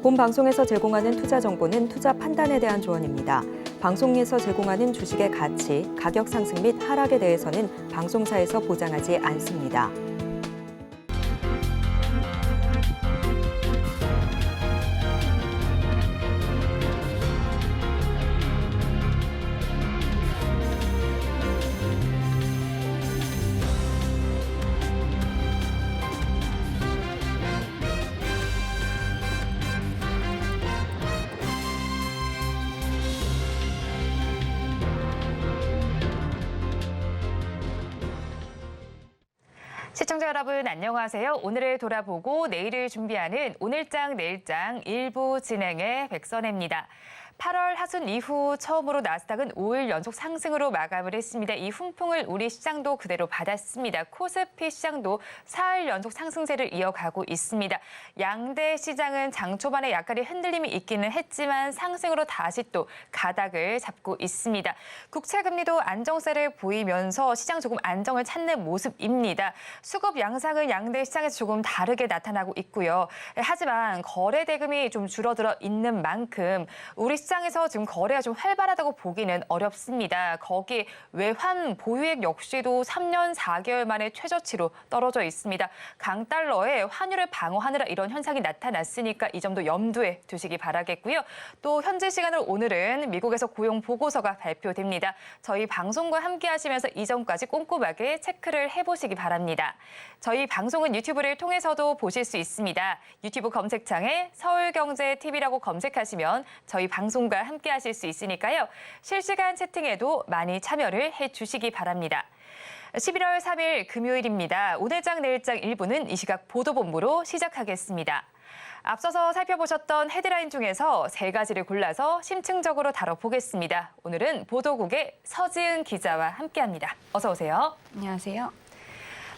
본 방송에서 제공하는 투자 정보는 투자 판단에 대한 조언입니다. 방송에서 제공하는 주식의 가치, 가격 상승 및 하락에 대해서는 방송사에서 보장하지 않습니다. 시청자 여러분 안녕하세요. 오늘을 돌아보고 내일을 준비하는 오늘장 내일장 1부 진행의 백선혜입니다. 8월 하순 이후 처음으로 나스닥은 5일 연속 상승으로 마감을 했습니다. 이 훈풍을 우리 시장도 그대로 받았습니다. 코스피 시장도 4일 연속 상승세를 이어가고 있습니다. 양대 시장은 장 초반에 약간의 흔들림이 있기는 했지만 상승으로 다시 또 가닥을 잡고 있습니다. 국채금리도 안정세를 보이면서 시장 조금 안정을 찾는 모습입니다. 수급 양상은 양대 시장에서 조금 다르게 나타나고 있고요. 하지만 거래 대금이 좀 줄어들어 있는 만큼 우리 시장에서 지금 거래가 좀 활발하다고 보기는 어렵습니다. 거기 외환 보유액 역시도 3년 4개월 만에 최저치로 떨어져 있습니다. 강달러에 환율을 방어하느라 이런 현상이 나타났으니까 이 점도 염두에 두시기 바라겠고요. 또 현재 시간으로 오늘은 미국에서 고용 보고서가 발표됩니다. 저희 방송과 함께 하시면서 이 점까지 꼼꼼하게 체크를 해보시기 바랍니다. 저희 방송은 유튜브를 통해서도 보실 수 있습니다. 유튜브 검색창에 서울경제TV라고 검색하시면 저희 방송과 함께 하실 수 있으니까요. 실시간 채팅에도 많이 참여를 해주시기 바랍니다. 11월 3일 금요일입니다. 오늘장 내일장 1부는 이 시각 보도본부로 시작하겠습니다. 앞서서 살펴보셨던 헤드라인 중에서 3가지를 골라서 심층적으로 다뤄보겠습니다. 오늘은 보도국의 서지은 기자와 함께합니다. 어서 오세요. 안녕하세요.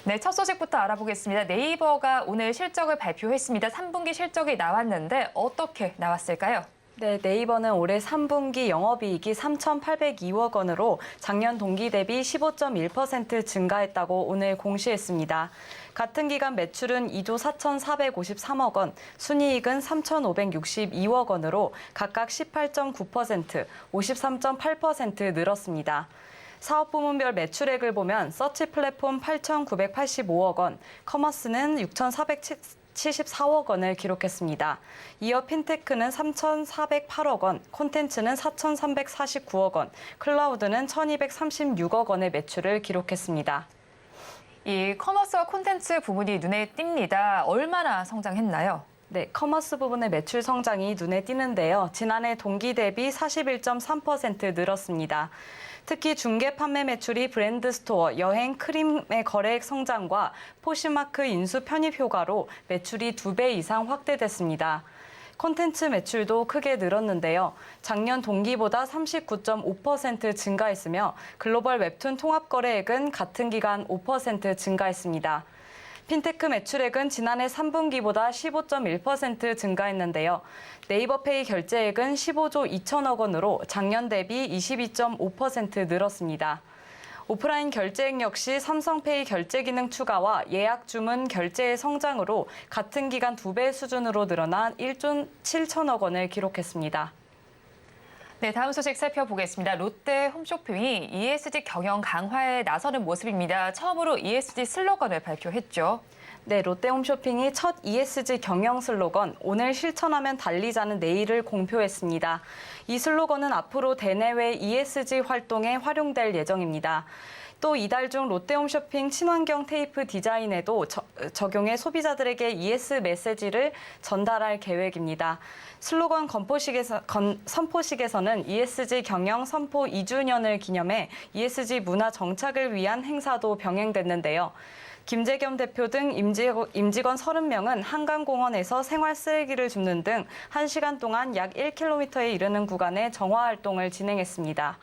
네, 첫 소식부터 알아보겠습니다. 네이버가 오늘 실적을 발표했습니다. 3분기 실적이 나왔는데 어떻게 나왔을까요? 네, 네이버는 올해 3분기 영업이익이 3,802억 원으로 작년 동기 대비 15.1% 증가했다고 오늘 공시했습니다. 같은 기간 매출은 2조 4,453억 원, 순이익은 3,562억 원으로 각각 18.9%, 53.8% 늘었습니다. 사업 부문별 매출액을 보면 서치 플랫폼 8,985억 원, 커머스는 6,474억 원을 기록했습니다. 이어 핀테크는 3,408억 원, 콘텐츠는 4,349억 원, 클라우드는 1,236억 원의 매출을 기록했습니다. 이 커머스와 콘텐츠 부분이 눈에 띕니다. 얼마나 성장했나요? 네, 커머스 부분의 매출 성장이 눈에 띄는데요. 지난해 동기 대비 41.3% 늘었습니다. 특히 중개 판매 매출이 브랜드 스토어, 여행, 크림의 거래액 성장과 포시마크 인수 편입 효과로 매출이 2배 이상 확대됐습니다. 콘텐츠 매출도 크게 늘었는데요. 작년 동기보다 39.5% 증가했으며 글로벌 웹툰 통합 거래액은 같은 기간 5% 증가했습니다. 핀테크 매출액은 지난해 3분기보다 15.1% 증가했는데요. 네이버페이 결제액은 15조 2천억 원으로 작년 대비 22.5% 늘었습니다. 오프라인 결제액 역시 삼성페이 결제 기능 추가와 예약 주문 결제의 성장으로 같은 기간 2배 수준으로 늘어난 1조 7천억 원을 기록했습니다. 네, 다음 소식 살펴보겠습니다. 롯데 홈쇼핑이 ESG 경영 강화에 나서는 모습입니다. 처음으로 ESG 슬로건을 발표했죠. 네, 롯데홈쇼핑이 첫 ESG 경영 슬로건 오늘 실천하면 달리자는 내일을 공표했습니다. 이 슬로건은 앞으로 대내외 ESG 활동에 활용될 예정입니다. 또 이달 중 롯데홈쇼핑 친환경 테이프 디자인에도 적용해 소비자들에게 ES 메시지를 전달할 계획입니다. 슬로건 선포식에서는 ESG 경영 선포 2주년을 기념해 ESG 문화 정착을 위한 행사도 병행됐는데요. 김재겸 대표 등 임직원 30명은 한강공원에서 생활 쓰레기를 줍는 등 1시간 동안 약 1km에 이르는 구간의 정화 활동을 진행했습니다.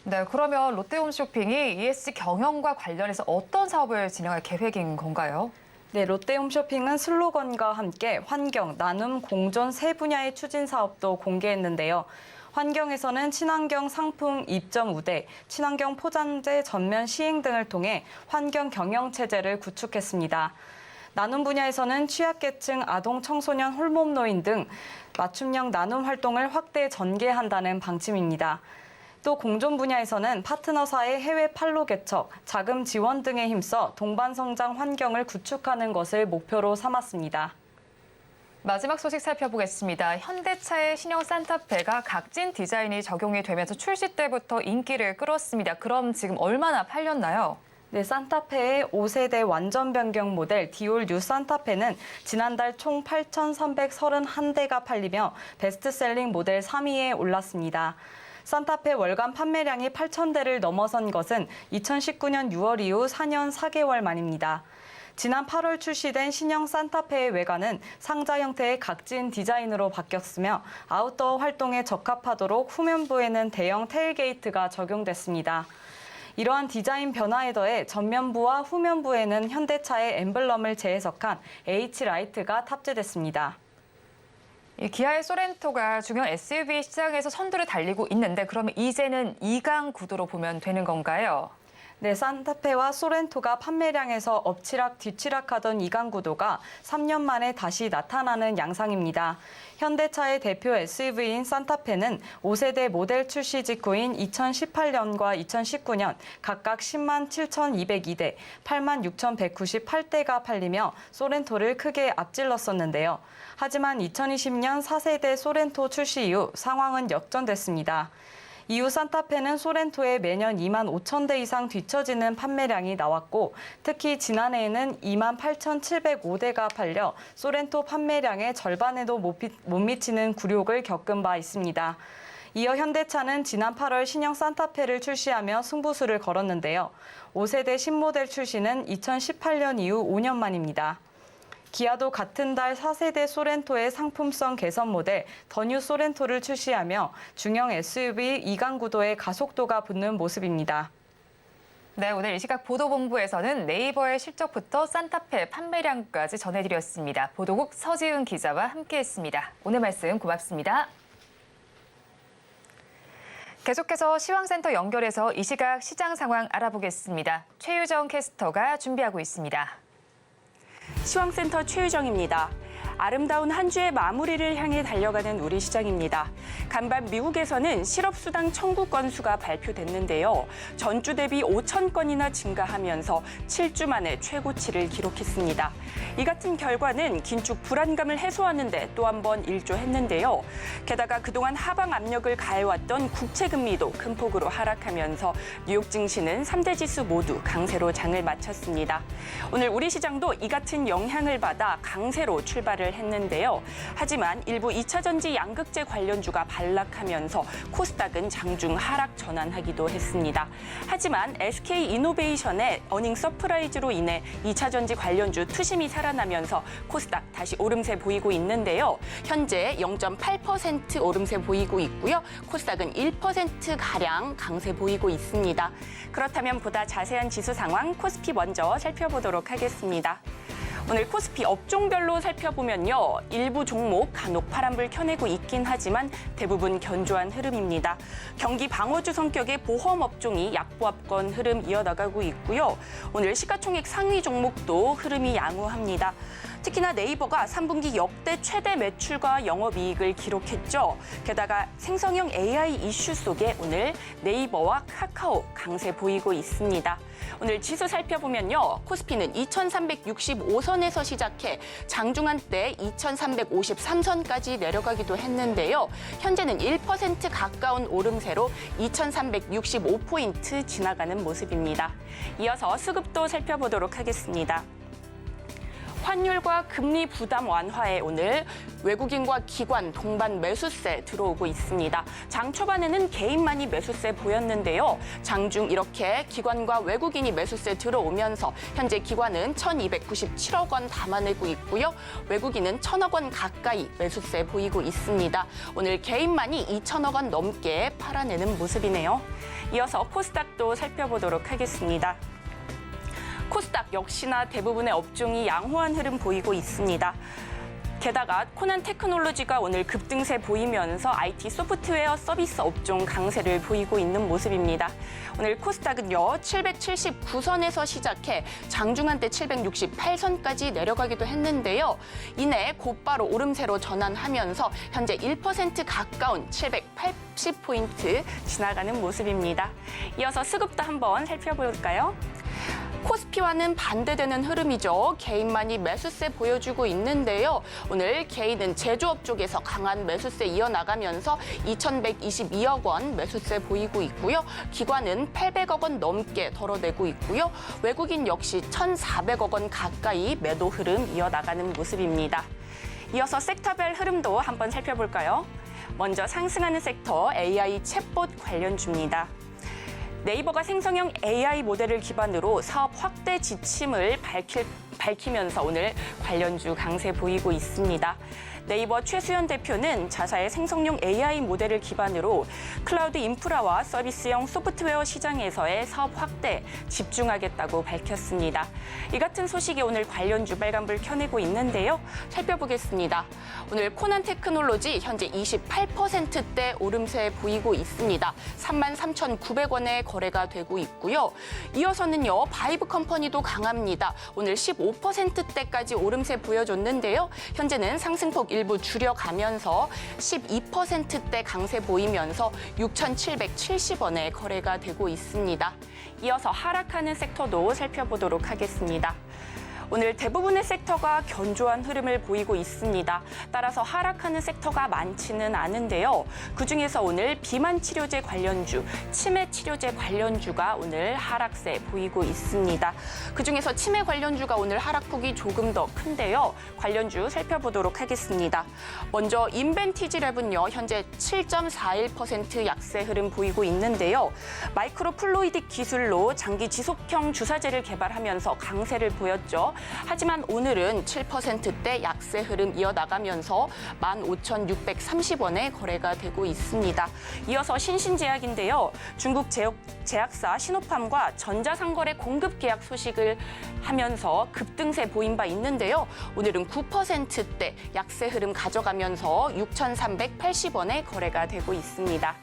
네, 그러면 롯데홈쇼핑이 ESG 경영과 관련해서 어떤 사업을 진행할 계획인 건가요? 네, 롯데홈쇼핑은 슬로건과 함께 환경, 나눔, 공존 세 분야의 추진 사업도 공개했는데요. 환경에서는 친환경 상품 입점 우대, 친환경 포장재 전면 시행 등을 통해 환경 경영 체제를 구축했습니다. 나눔 분야에서는 취약계층, 아동, 청소년, 홀몸 노인 등 맞춤형 나눔 활동을 확대 전개한다는 방침입니다. 또 공존 분야에서는 파트너사의 해외 판로 개척, 자금 지원 등에 힘써 동반 성장 환경을 구축하는 것을 목표로 삼았습니다. 마지막 소식 살펴보겠습니다. 현대차의 신형 산타페가 각진 디자인이 적용이 되면서 출시 때부터 인기를 끌었습니다. 그럼 지금 얼마나 팔렸나요? 네, 산타페의 5세대 완전 변경 모델 디올 뉴 산타페는 지난달 총 8,331대가 팔리며 베스트셀링 모델 3위에 올랐습니다. 산타페 월간 판매량이 8,000대를 넘어선 것은 2019년 6월 이후 4년 4개월 만입니다. 지난 8월 출시된 신형 산타페의 외관은 상자 형태의 각진 디자인으로 바뀌었으며 아웃도어 활동에 적합하도록 후면부에는 대형 테일게이트가 적용됐습니다. 이러한 디자인 변화에 더해 전면부와 후면부에는 현대차의 엠블럼을 재해석한 H라이트가 탑재됐습니다. 기아의 소렌토가 중형 SUV 시장에서 선두를 달리고 있는데 그러면 이제는 2강 구도로 보면 되는 건가요? 네, 산타페와 소렌토가 판매량에서 엎치락 뒤치락하던 2강 구도가 3년 만에 다시 나타나는 양상입니다. 현대차의 대표 SUV인 산타페는 5세대 모델 출시 직후인 2018년과 2019년 각각 10만 7,202대, 8만 6,198대가 팔리며 소렌토를 크게 앞질렀었는데요. 하지만 2020년 4세대 소렌토 출시 이후 상황은 역전됐습니다. 이후 산타페는 소렌토에 매년 2만 5천 대 이상 뒤처지는 판매량이 나왔고 특히 지난해에는 2만 8,705대가 팔려 소렌토 판매량의 절반에도 못 미치는 굴욕을 겪은 바 있습니다. 이어 현대차는 지난 8월 신형 산타페를 출시하며 승부수를 걸었는데요. 5세대 신모델 출시는 2018년 이후 5년 만입니다. 기아도 같은 달 4세대 소렌토의 상품성 개선 모델 더 뉴 소렌토를 출시하며 중형 SUV 2강 구도의 가속도가 붙는 모습입니다. 네, 오늘 이 시각 보도본부에서는 네이버의 실적부터 산타페 판매량까지 전해드렸습니다. 보도국 서지은 기자와 함께했습니다. 오늘 말씀 고맙습니다. 계속해서 시황센터 연결해서 이 시각 시장 상황 알아보겠습니다. 최유정 캐스터가 준비하고 있습니다. 시황센터 최유정입니다. 아름다운 한 주의 마무리를 향해 달려가는 우리 시장입니다. 간밤 미국에서는 실업수당 청구 건수가 발표됐는데요. 전주 대비 5천 건이나 증가하면서 7주 만에 최고치를 기록했습니다. 이 같은 결과는 긴축 불안감을 해소하는 데 또 한 번 일조했는데요. 게다가 그동안 하방 압력을 가해왔던 국채금리도 큰 폭으로 하락하면서 뉴욕 증시는 3대 지수 모두 강세로 장을 마쳤습니다. 오늘 우리 시장도 이 같은 영향을 받아 강세로 출발을 했는데요. 하지만 일부 2차 전지 양극재 관련주가 반락하면서 코스닥은 장중 하락 전환하기도 했습니다. 하지만 SK이노베이션의 어닝 서프라이즈로 인해 2차 전지 관련주 투심이 살아나면서 코스닥 다시 오름세 보이고 있는데요. 현재 0.8% 오름세 보이고 있고요. 코스닥은 1%가량 강세 보이고 있습니다. 그렇다면 보다 자세한 지수 상황 코스피 먼저 살펴보도록 하겠습니다. 오늘 코스피 업종별로 살펴보면요. 일부 종목 간혹 파란불 켜내고 있긴 하지만 대부분 견조한 흐름입니다. 경기 방어주 성격의 보험 업종이 약보합권 흐름 이어나가고 있고요. 오늘 시가총액 상위 종목도 흐름이 양호합니다. 특히나 네이버가 3분기 역대 최대 매출과 영업이익을 기록했죠. 게다가 생성형 AI 이슈 속에 오늘 네이버와 카카오 강세 보이고 있습니다. 오늘 지수 살펴보면요. 코스피는 2,365선에서 시작해 장중한 때 2,353선까지 내려가기도 했는데요. 현재는 1% 가까운 오름세로 2,365포인트 지나가는 모습입니다. 이어서 수급도 살펴보도록 하겠습니다. 환율과 금리 부담 완화에 오늘 외국인과 기관 동반 매수세 들어오고 있습니다. 장 초반에는 개인만이 매수세 보였는데요. 장중 이렇게 기관과 외국인이 매수세 들어오면서 현재 기관은 1,297억 원 담아내고 있고요. 외국인은 1,000억 원 가까이 매수세 보이고 있습니다. 오늘 개인만이 2,000억 원 넘게 팔아내는 모습이네요. 이어서 코스닥도 살펴보도록 하겠습니다. 코스닥 역시나 대부분의 업종이 양호한 흐름 보이고 있습니다. 게다가 코난 테크놀로지가 오늘 급등세 보이면서 IT 소프트웨어 서비스 업종 강세를 보이고 있는 모습입니다. 오늘 코스닥은요 779선에서 시작해 장중한 때 768선까지 내려가기도 했는데요. 이내 곧바로 오름세로 전환하면서 현재 1% 가까운 780포인트 지나가는 모습입니다. 이어서 스굽도 한번 살펴볼까요? 코스피와는 반대되는 흐름이죠. 개인만이 매수세 보여주고 있는데요. 오늘 개인은 제조업 쪽에서 강한 매수세 이어나가면서 2,122억 원 매수세 보이고 있고요. 기관은 800억 원 넘게 덜어내고 있고요. 외국인 역시 1,400억 원 가까이 매도 흐름 이어나가는 모습입니다. 이어서 섹터별 흐름도 한번 살펴볼까요? 먼저 상승하는 섹터 AI 챗봇 관련주입니다. 네이버가 생성형 AI 모델을 기반으로 사업 확대 지침을 밝히면서 오늘 관련주 강세 보이고 있습니다. 네이버 최수연 대표는 자사의 생성용 AI 모델을 기반으로 클라우드 인프라와 서비스형 소프트웨어 시장에서의 사업 확대에 집중하겠다고 밝혔습니다. 이 같은 소식이 오늘 관련주 빨간불 켜내고 있는데요. 살펴보겠습니다. 오늘 코난 테크놀로지 현재 28%대 오름세 보이고 있습니다. 33,900원에 거래가 되고 있고요. 이어서는요. 바이브 컴퍼니도 강합니다. 오늘 15%대까지 오름세 보여줬는데요. 현재는 상승폭 일부 줄여가면서 12%대 강세 보이면서 6,770원에 거래가 되고 있습니다. 이어서 하락하는 섹터도 살펴보도록 하겠습니다. 오늘 대부분의 섹터가 견조한 흐름을 보이고 있습니다. 따라서 하락하는 섹터가 많지는 않은데요. 그중에서 오늘 비만 치료제 관련주, 치매 치료제 관련주가 오늘 하락세 보이고 있습니다. 그중에서 치매 관련주가 오늘 하락폭이 조금 더 큰데요. 관련주 살펴보도록 하겠습니다. 먼저 인벤티지랩은요. 현재 7.41% 약세 흐름 보이고 있는데요. 마이크로 플루이딕 기술로 장기 지속형 주사제를 개발하면서 강세를 보였죠. 하지만 오늘은 7%대 약세 흐름 이어나가면서 15,630원에 거래가 되고 있습니다. 이어서 신신제약인데요. 중국 제약사 시노팜과 전자상거래 공급 계약 소식을 하면서 급등세 보인 바 있는데요. 오늘은 9%대 약세 흐름 가져가면서 6,380원에 거래가 되고 있습니다.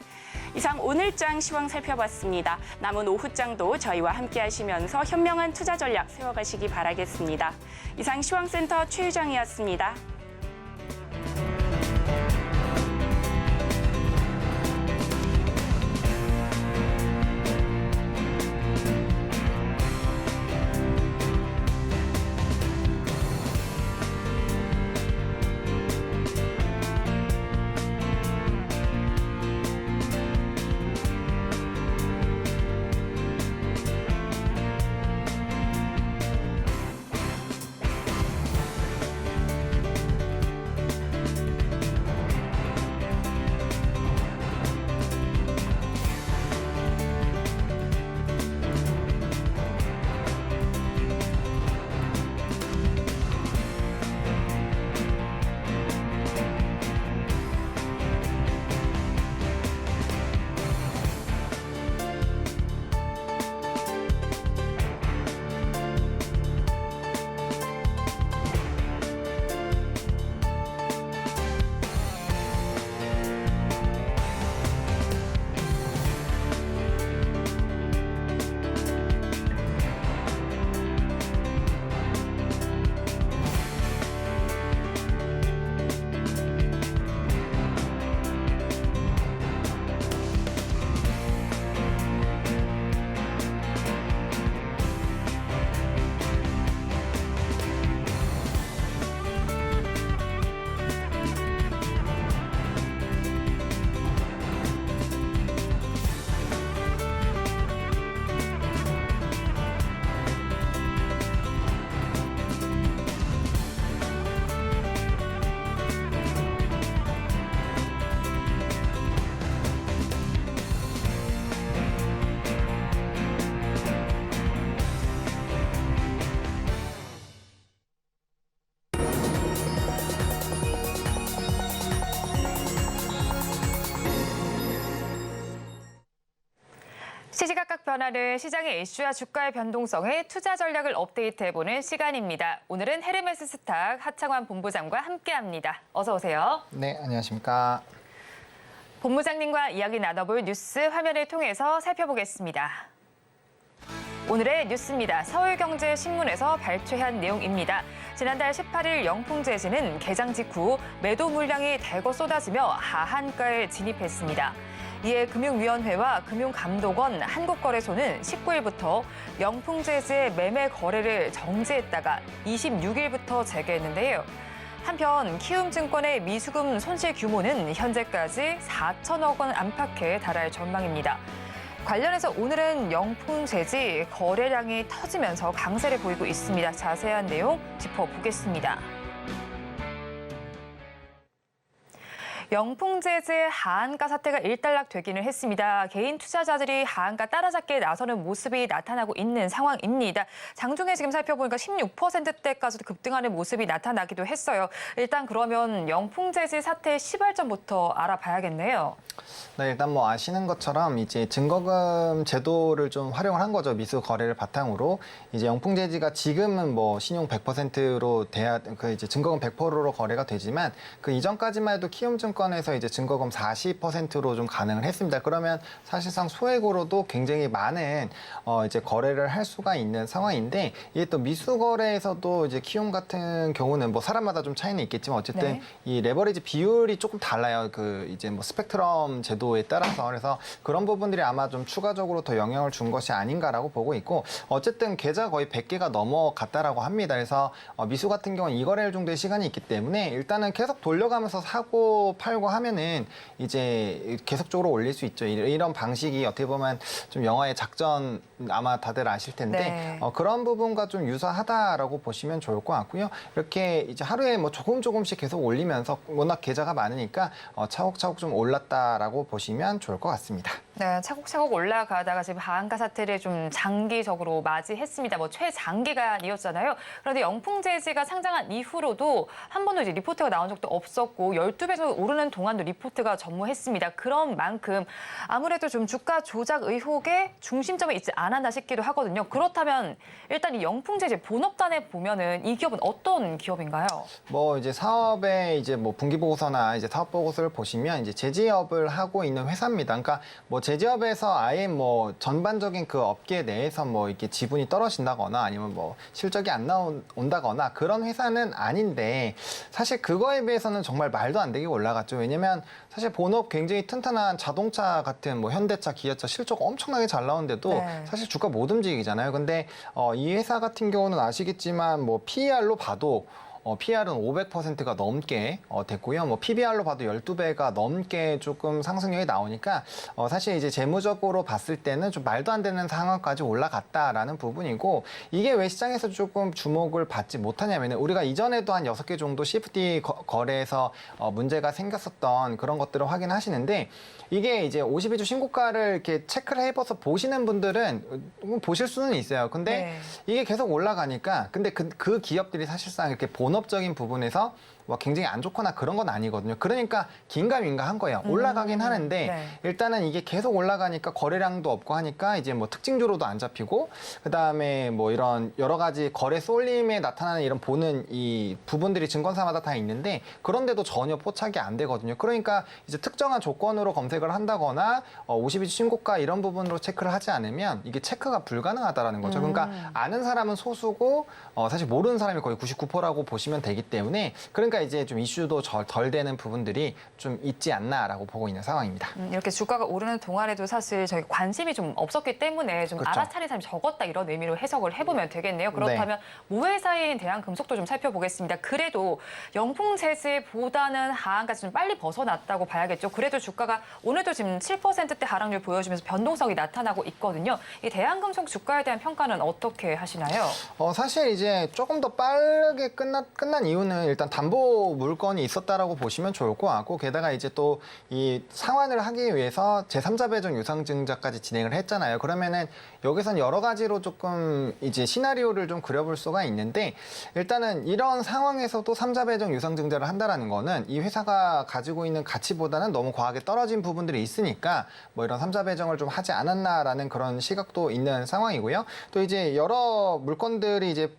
이상 오늘장 시황 살펴봤습니다. 남은 오후장도 저희와 함께 하시면서 현명한 투자 전략 세워가시기 바라겠습니다. 이상 시황센터 최유정이었습니다. 변하는 시장의 이슈와 주가의 변동성에 투자 전략을 업데이트해보는 시간입니다. 오늘은 헤르메스 스탁 하창환 본부장과 함께합니다. 어서 오세요. 네, 안녕하십니까. 본부장님과 이야기 나눠볼 뉴스 화면을 통해서 살펴보겠습니다. 오늘의 뉴스입니다. 서울경제신문에서 발췌한 내용입니다. 지난달 18일 영풍재즈는 개장 직후 매도 물량이 대거 쏟아지며 하한가에 진입했습니다. 이에 금융위원회와 금융감독원, 한국거래소는 19일부터 영풍재즈의 매매 거래를 정지했다가 26일부터 재개했는데요. 한편 키움증권의 미수금 손실 규모는 현재까지 4천억 원 안팎에 달할 전망입니다. 관련해서 오늘은 영풍재즈 거래량이 터지면서 강세를 보이고 있습니다. 자세한 내용 짚어보겠습니다. 영풍재즈의 하한가 사태가 일단락되기는 했습니다. 개인 투자자들이 하한가 따라잡기에 나서는 모습이 나타나고 있는 상황입니다. 장중에 지금 살펴보니까 16%대까지도 급등하는 모습이 나타나기도 했어요. 일단 그러면 영풍재즈 사태의 시발점부터 알아봐야겠네요. 네, 일단 뭐 아시는 것처럼 이제 증거금 제도를 좀 활용을 한 거죠. 미수 거래를 바탕으로. 이제 영풍재즈가 지금은 뭐 신용 100%로 돼야 이제 증거금 100%로 거래가 되지만 그 이전까지만 해도 키움증권에서 이제 증거금 40%로 좀 가능을 했습니다. 그러면 사실상 소액으로도 굉장히 많은 이제 거래를 할 수가 있는 상황인데 이게 또 미수 거래에서도 이제 키움 같은 경우는 뭐 사람마다 좀 차이는 있겠지만 어쨌든 네. 이 레버리지 비율이 조금 달라요. 그 이제 뭐 스펙트럼 제도에 따라서 그래서 그런 부분들이 아마 좀 추가적으로 더 영향을 준 것이 아닌가라고 보고 있고 어쨌든 계좌 거의 100개가 넘어갔다라고 합니다. 그래서 미수 같은 경우는 2거래일 정도의 시간이 있기 때문에 일단은 계속 돌려가면서 사고 팔고 하면은 이제 계속적으로 올릴 수 있죠. 이런 방식이 어떻게 보면 좀 영화의 작전 아마 다들 아실 텐데 네. 그런 부분과 좀 유사하다라고 보시면 좋을 것 같고요. 이렇게 이제 하루에 뭐 조금씩 계속 올리면서 워낙 계좌가 많으니까 차곡차곡 좀 올랐다라고 보시면 좋을 것 같습니다. 네, 차곡차곡 올라가다가 지금 하한가 사태를 좀 장기적으로 맞이했습니다. 뭐 최장기간이었잖아요. 그런데 영풍재즈가 상장한 이후로도 한 번도 이제 리포트가 나온 적도 없었고 12배속 오르는 동안도 리포트가 전무했습니다. 그런 만큼 아무래도 좀 주가 조작 의혹의 중심점에 있지 않았나 싶기도 하거든요. 그렇다면 일단 이 영풍재즈 본업단에 보면은 이 기업은 어떤 기업인가요? 뭐 이제 사업의 이제 뭐 분기 보고서나 이제 사업 보고서를 보시면 이제 제지업을 하고 있는 회사입니다. 그러니까 뭐 제지업에서 아예 뭐 전반적인 그 업계 내에서 뭐 이렇게 지분이 떨어진다거나 아니면 뭐 실적이 안 나온다거나 그런 회사는 아닌데 사실 그거에 비해서는 정말 말도 안 되게 올라갔죠. 왜냐면 사실 본업 굉장히 튼튼한 자동차 같은 뭐 현대차, 기아차 실적 엄청나게 잘 나오는데도 네. 사실 주가 못 움직이잖아요. 근데 이 회사 같은 경우는 아시겠지만 뭐 PER로 봐도 PR은 500%가 넘게 됐고요. 뭐 PBR로 봐도 12배가 넘게 조금 상승률이 나오니까 사실 이제 재무적으로 봤을 때는 좀 말도 안 되는 상황까지 올라갔다라는 부분이고 이게 왜 시장에서 조금 주목을 받지 못하냐면 우리가 이전에도 한 6개 정도 CFD 거래에서 문제가 생겼었던 그런 것들을 확인하시는데 이게 이제 52주 신고가를 이렇게 체크를 해봐서 보시는 분들은 보실 수는 있어요. 근데 네. 이게 계속 올라가니까 근데 그 기업들이 사실상 이렇게 본업적인 부분에서 뭐 굉장히 안 좋거나 그런 건 아니거든요. 그러니까 긴가민가한 거예요. 올라가긴 하는데 네. 일단은 이게 계속 올라가니까 거래량도 없고 하니까 이제 뭐 특징주로도 안 잡히고 그다음에 뭐 이런 여러 가지 거래 쏠림에 나타나는 이런 보는 이 부분들이 증권사마다 다 있는데 그런데도 전혀 포착이 안 되거든요. 그러니까 이제 특정한 조건으로 검색을 한다거나 52주 신고가 이런 부분으로 체크를 하지 않으면 이게 체크가 불가능하다라는 거죠. 그러니까 아는 사람은 소수고 사실 모르는 사람이 거의 99%라고 보시면 되기 때문에 그러니까 이제 좀 이슈도 덜 되는 부분들이 좀 있지 않나라고 보고 있는 상황입니다. 이렇게 주가가 오르는 동안에도 사실 저희 관심이 좀 없었기 때문에 좀 그렇죠. 알아차린 사람이 적었다 이런 의미로 해석을 해보면 되겠네요. 그렇다면 모회사인 대한금속도 좀 살펴보겠습니다. 그래도 영풍재즈보다는 하한가지 좀 빨리 벗어났다고 봐야겠죠. 그래도 주가가 오늘도 지금 7%대 하락률 보여주면서 변동성이 나타나고 있거든요. 이 대한금속 주가에 대한 평가는 어떻게 하시나요? 사실 이제 조금 더 빠르게 끝난 이유는 일단 담보 여러 물건이 있었다라고 보시면 좋을 것 같고, 게다가 이제 또 이 상환을 하기 위해서 제3자 배정 유상증자까지 진행을 했잖아요. 그러면은 여기선 여러 가지로 조금 이제 시나리오를 좀 그려볼 수가 있는데, 일단은 이런 상황에서도 3자 배정 유상증자를 한다라는 거는 이 회사가 가지고 있는 가치보다는 너무 과하게 떨어진 부분들이 있으니까 뭐 이런 3자 배정을 좀 하지 않았나라는 그런 시각도 있는 상황이고요. 또 이제 여러 물건들이 이제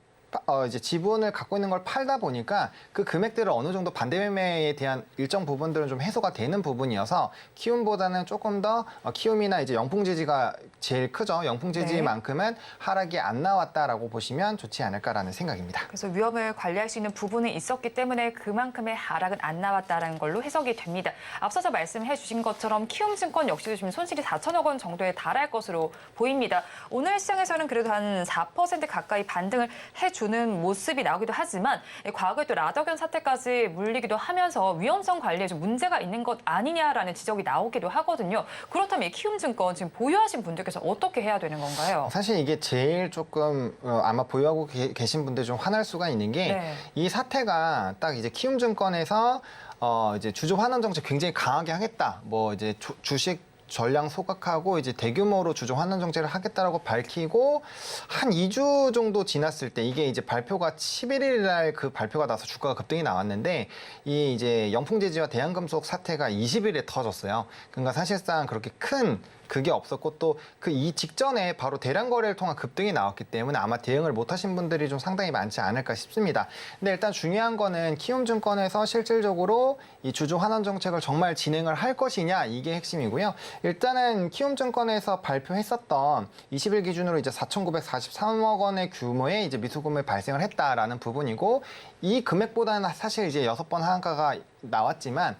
지분을 갖고 있는 걸 팔다 보니까 그 금액들을 어느 정도 반대 매매에 대한 일정 부분들은 좀 해소가 되는 부분이어서 키움보다는 조금 더 키움이나 이제 영풍지지가 제일 크죠. 영풍지지만큼은 하락이 안 나왔다라고 보시면 좋지 않을까라는 생각입니다. 그래서 위험을 관리할 수 있는 부분이 있었기 때문에 그만큼의 하락은 안 나왔다는 걸로 해석이 됩니다. 앞서서 말씀해 주신 것처럼 키움증권 역시도 지금 손실이 4천억 원 정도에 달할 것으로 보입니다. 오늘 시장에서는 그래도 한 4% 가까이 반등을 해주는 모습이 나오기도 하지만 과거에 또 라더견 사태까지 물리기도 하면서 위험성 관리에 좀 문제가 있는 것 아니냐라는 지적이 나오기도 하거든요. 그렇다면 이 키움증권 지금 보유하신 분들께서 어떻게 해야 되는 건가요? 사실 이게 제일 조금 아마 보유하고 계신 분들 좀 화날 수가 있는 게 이 사태가 딱 이제 키움증권에서 이제 주주 환원 정책 굉장히 강하게 하겠다. 뭐 이제 주식 전량 소각하고 이제 대규모로 주주 환원 정책을 하겠다라고 밝히고 한 2주 정도 지났을 때, 이게 이제 발표가 11일 날 그 발표가 나서 주가가 급등이 나왔는데, 이 이제 영풍제지와 대한금속 사태가 20일에 터졌어요. 그러니까 사실상 그렇게 큰 그게 없었고, 또 그 이 직전에 바로 대량 거래를 통한 급등이 나왔기 때문에 아마 대응을 못 하신 분들이 좀 상당히 많지 않을까 싶습니다. 근데 일단 중요한 거는 키움증권에서 실질적으로 이 주주 환원 정책을 정말 진행을 할 것이냐, 이게 핵심이고요. 일단은 키움증권에서 발표했었던 20일 기준으로 이제 4,943억 원의 규모의 이제 미수금을 발생을 했다라는 부분이고, 이 금액보다는 사실 이제 6번 하한가가 나왔지만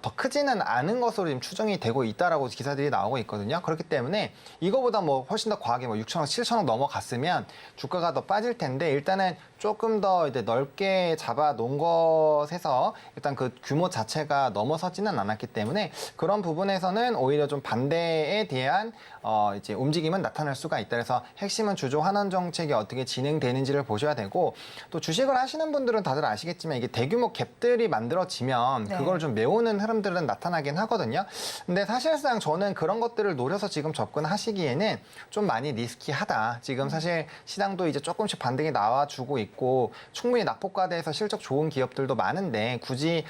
더 크지는 않은 것으로 지금 추정이 되고 있다라고 기사들이 나오고 있거든요. 그렇기 때문에 이거보다 뭐 훨씬 더 과하게 뭐 6천억, 7천억 넘어갔으면 주가가 더 빠질 텐데, 일단은 조금 더 이제 넓게 잡아 놓은 것에서 일단 그 규모 자체가 넘어서지는 않았기 때문에 그런 부분에서는 오히려 좀 반대에 대한 이제 움직임은 나타날 수가 있다. 그래서 핵심은 주주 환원 정책이 어떻게 진행되는지를 보셔야 되고, 또 주식을 하시는 분들은 다들 아시겠지만 이게 대규모 갭들이 만들어지면 그걸 좀 메우는 흐름들은 나타나긴 하거든요. 근데 사실상 저는 그런 것들을 노려서 지금 접근하시기에는 좀 많이 리스키하다. 지금 사실 시장도 이제 조금씩 반등이 나와주고 있고 충분히 낙폭과대해서 실적 좋은 기업들도 많은데, 굳이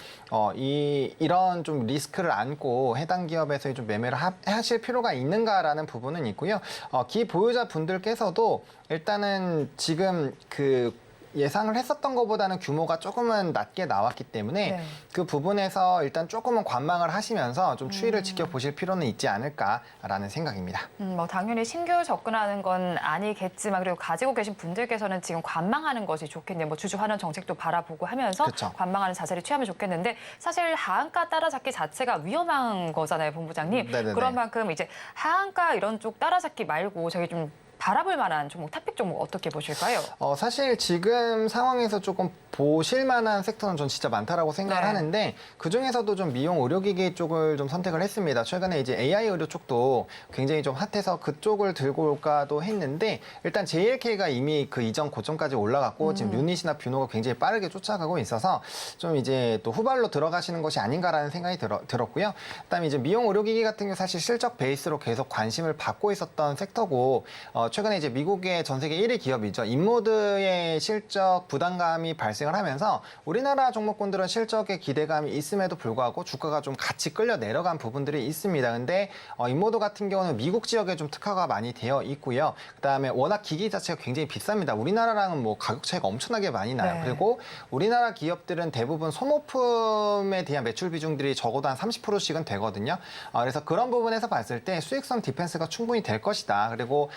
이런 좀 리스크를 안고 해당 기업에서 좀 매매를 하실 필요가 있는가라는 부분은 있고요. 기보유자 분들께서도 일단은 지금 그 예상을 했었던 것보다는 규모가 조금은 낮게 나왔기 때문에 그 부분에서 일단 조금은 관망을 하시면서 좀 추이를 지켜보실 필요는 있지 않을까라는 생각입니다. 뭐 당연히 신규 접근하는 건 아니겠지만, 그리고 가지고 계신 분들께서는 지금 관망하는 것이 좋겠네요. 뭐 주주 환원 정책도 바라보고 하면서 그쵸. 관망하는 자세를 취하면 좋겠는데, 사실 하한가 따라잡기 자체가 위험한 거잖아요, 본부장님. 네네네. 그런 만큼 이제 하한가 이런 쪽 따라잡기 말고 저희 좀 바라볼 만한 종목, 탑픽 종목 어떻게 보실까요? 사실 지금 상황에서 조금 보실 만한 섹터는 전 진짜 많다라고 생각을 하는데, 그중에서도 좀 미용 의료기기 쪽을 좀 선택을 했습니다. 최근에 이제 AI 의료 쪽도 굉장히 좀 핫해서 그쪽을 들고 올까도 했는데, 일단 JLK가 이미 그 이전 고점까지 올라갔고 지금 유닛이나 뷰노가 굉장히 빠르게 쫓아가고 있어서 좀 이제 또 후발로 들어가시는 것이 아닌가라는 생각이 들었고요. 그다음에 이제 미용 의료기기 같은 경우 사실 실적 베이스로 계속 관심을 받고 있었던 섹터고, 최근에 이제 미국의 전 세계 1위 기업이죠. 인모드의 실적 부담감이 발생을 하면서 우리나라 종목군들은 실적에 기대감이 있음에도 불구하고 주가가 좀 같이 끌려 내려간 부분들이 있습니다. 근데 인모드 같은 경우는 미국 지역에 좀 특화가 많이 되어 있고요. 그다음에 워낙 기기 자체가 굉장히 비쌉니다. 우리나라랑은 뭐 가격 차이가 엄청나게 많이 나요. 그리고 우리나라 기업들은 대부분 소모품에 대한 매출 비중들이 적어도 한 30%씩은 되거든요. 그래서 그런 부분에서 봤을 때 수익성 디펜스가 충분히 될 것이다. 그리고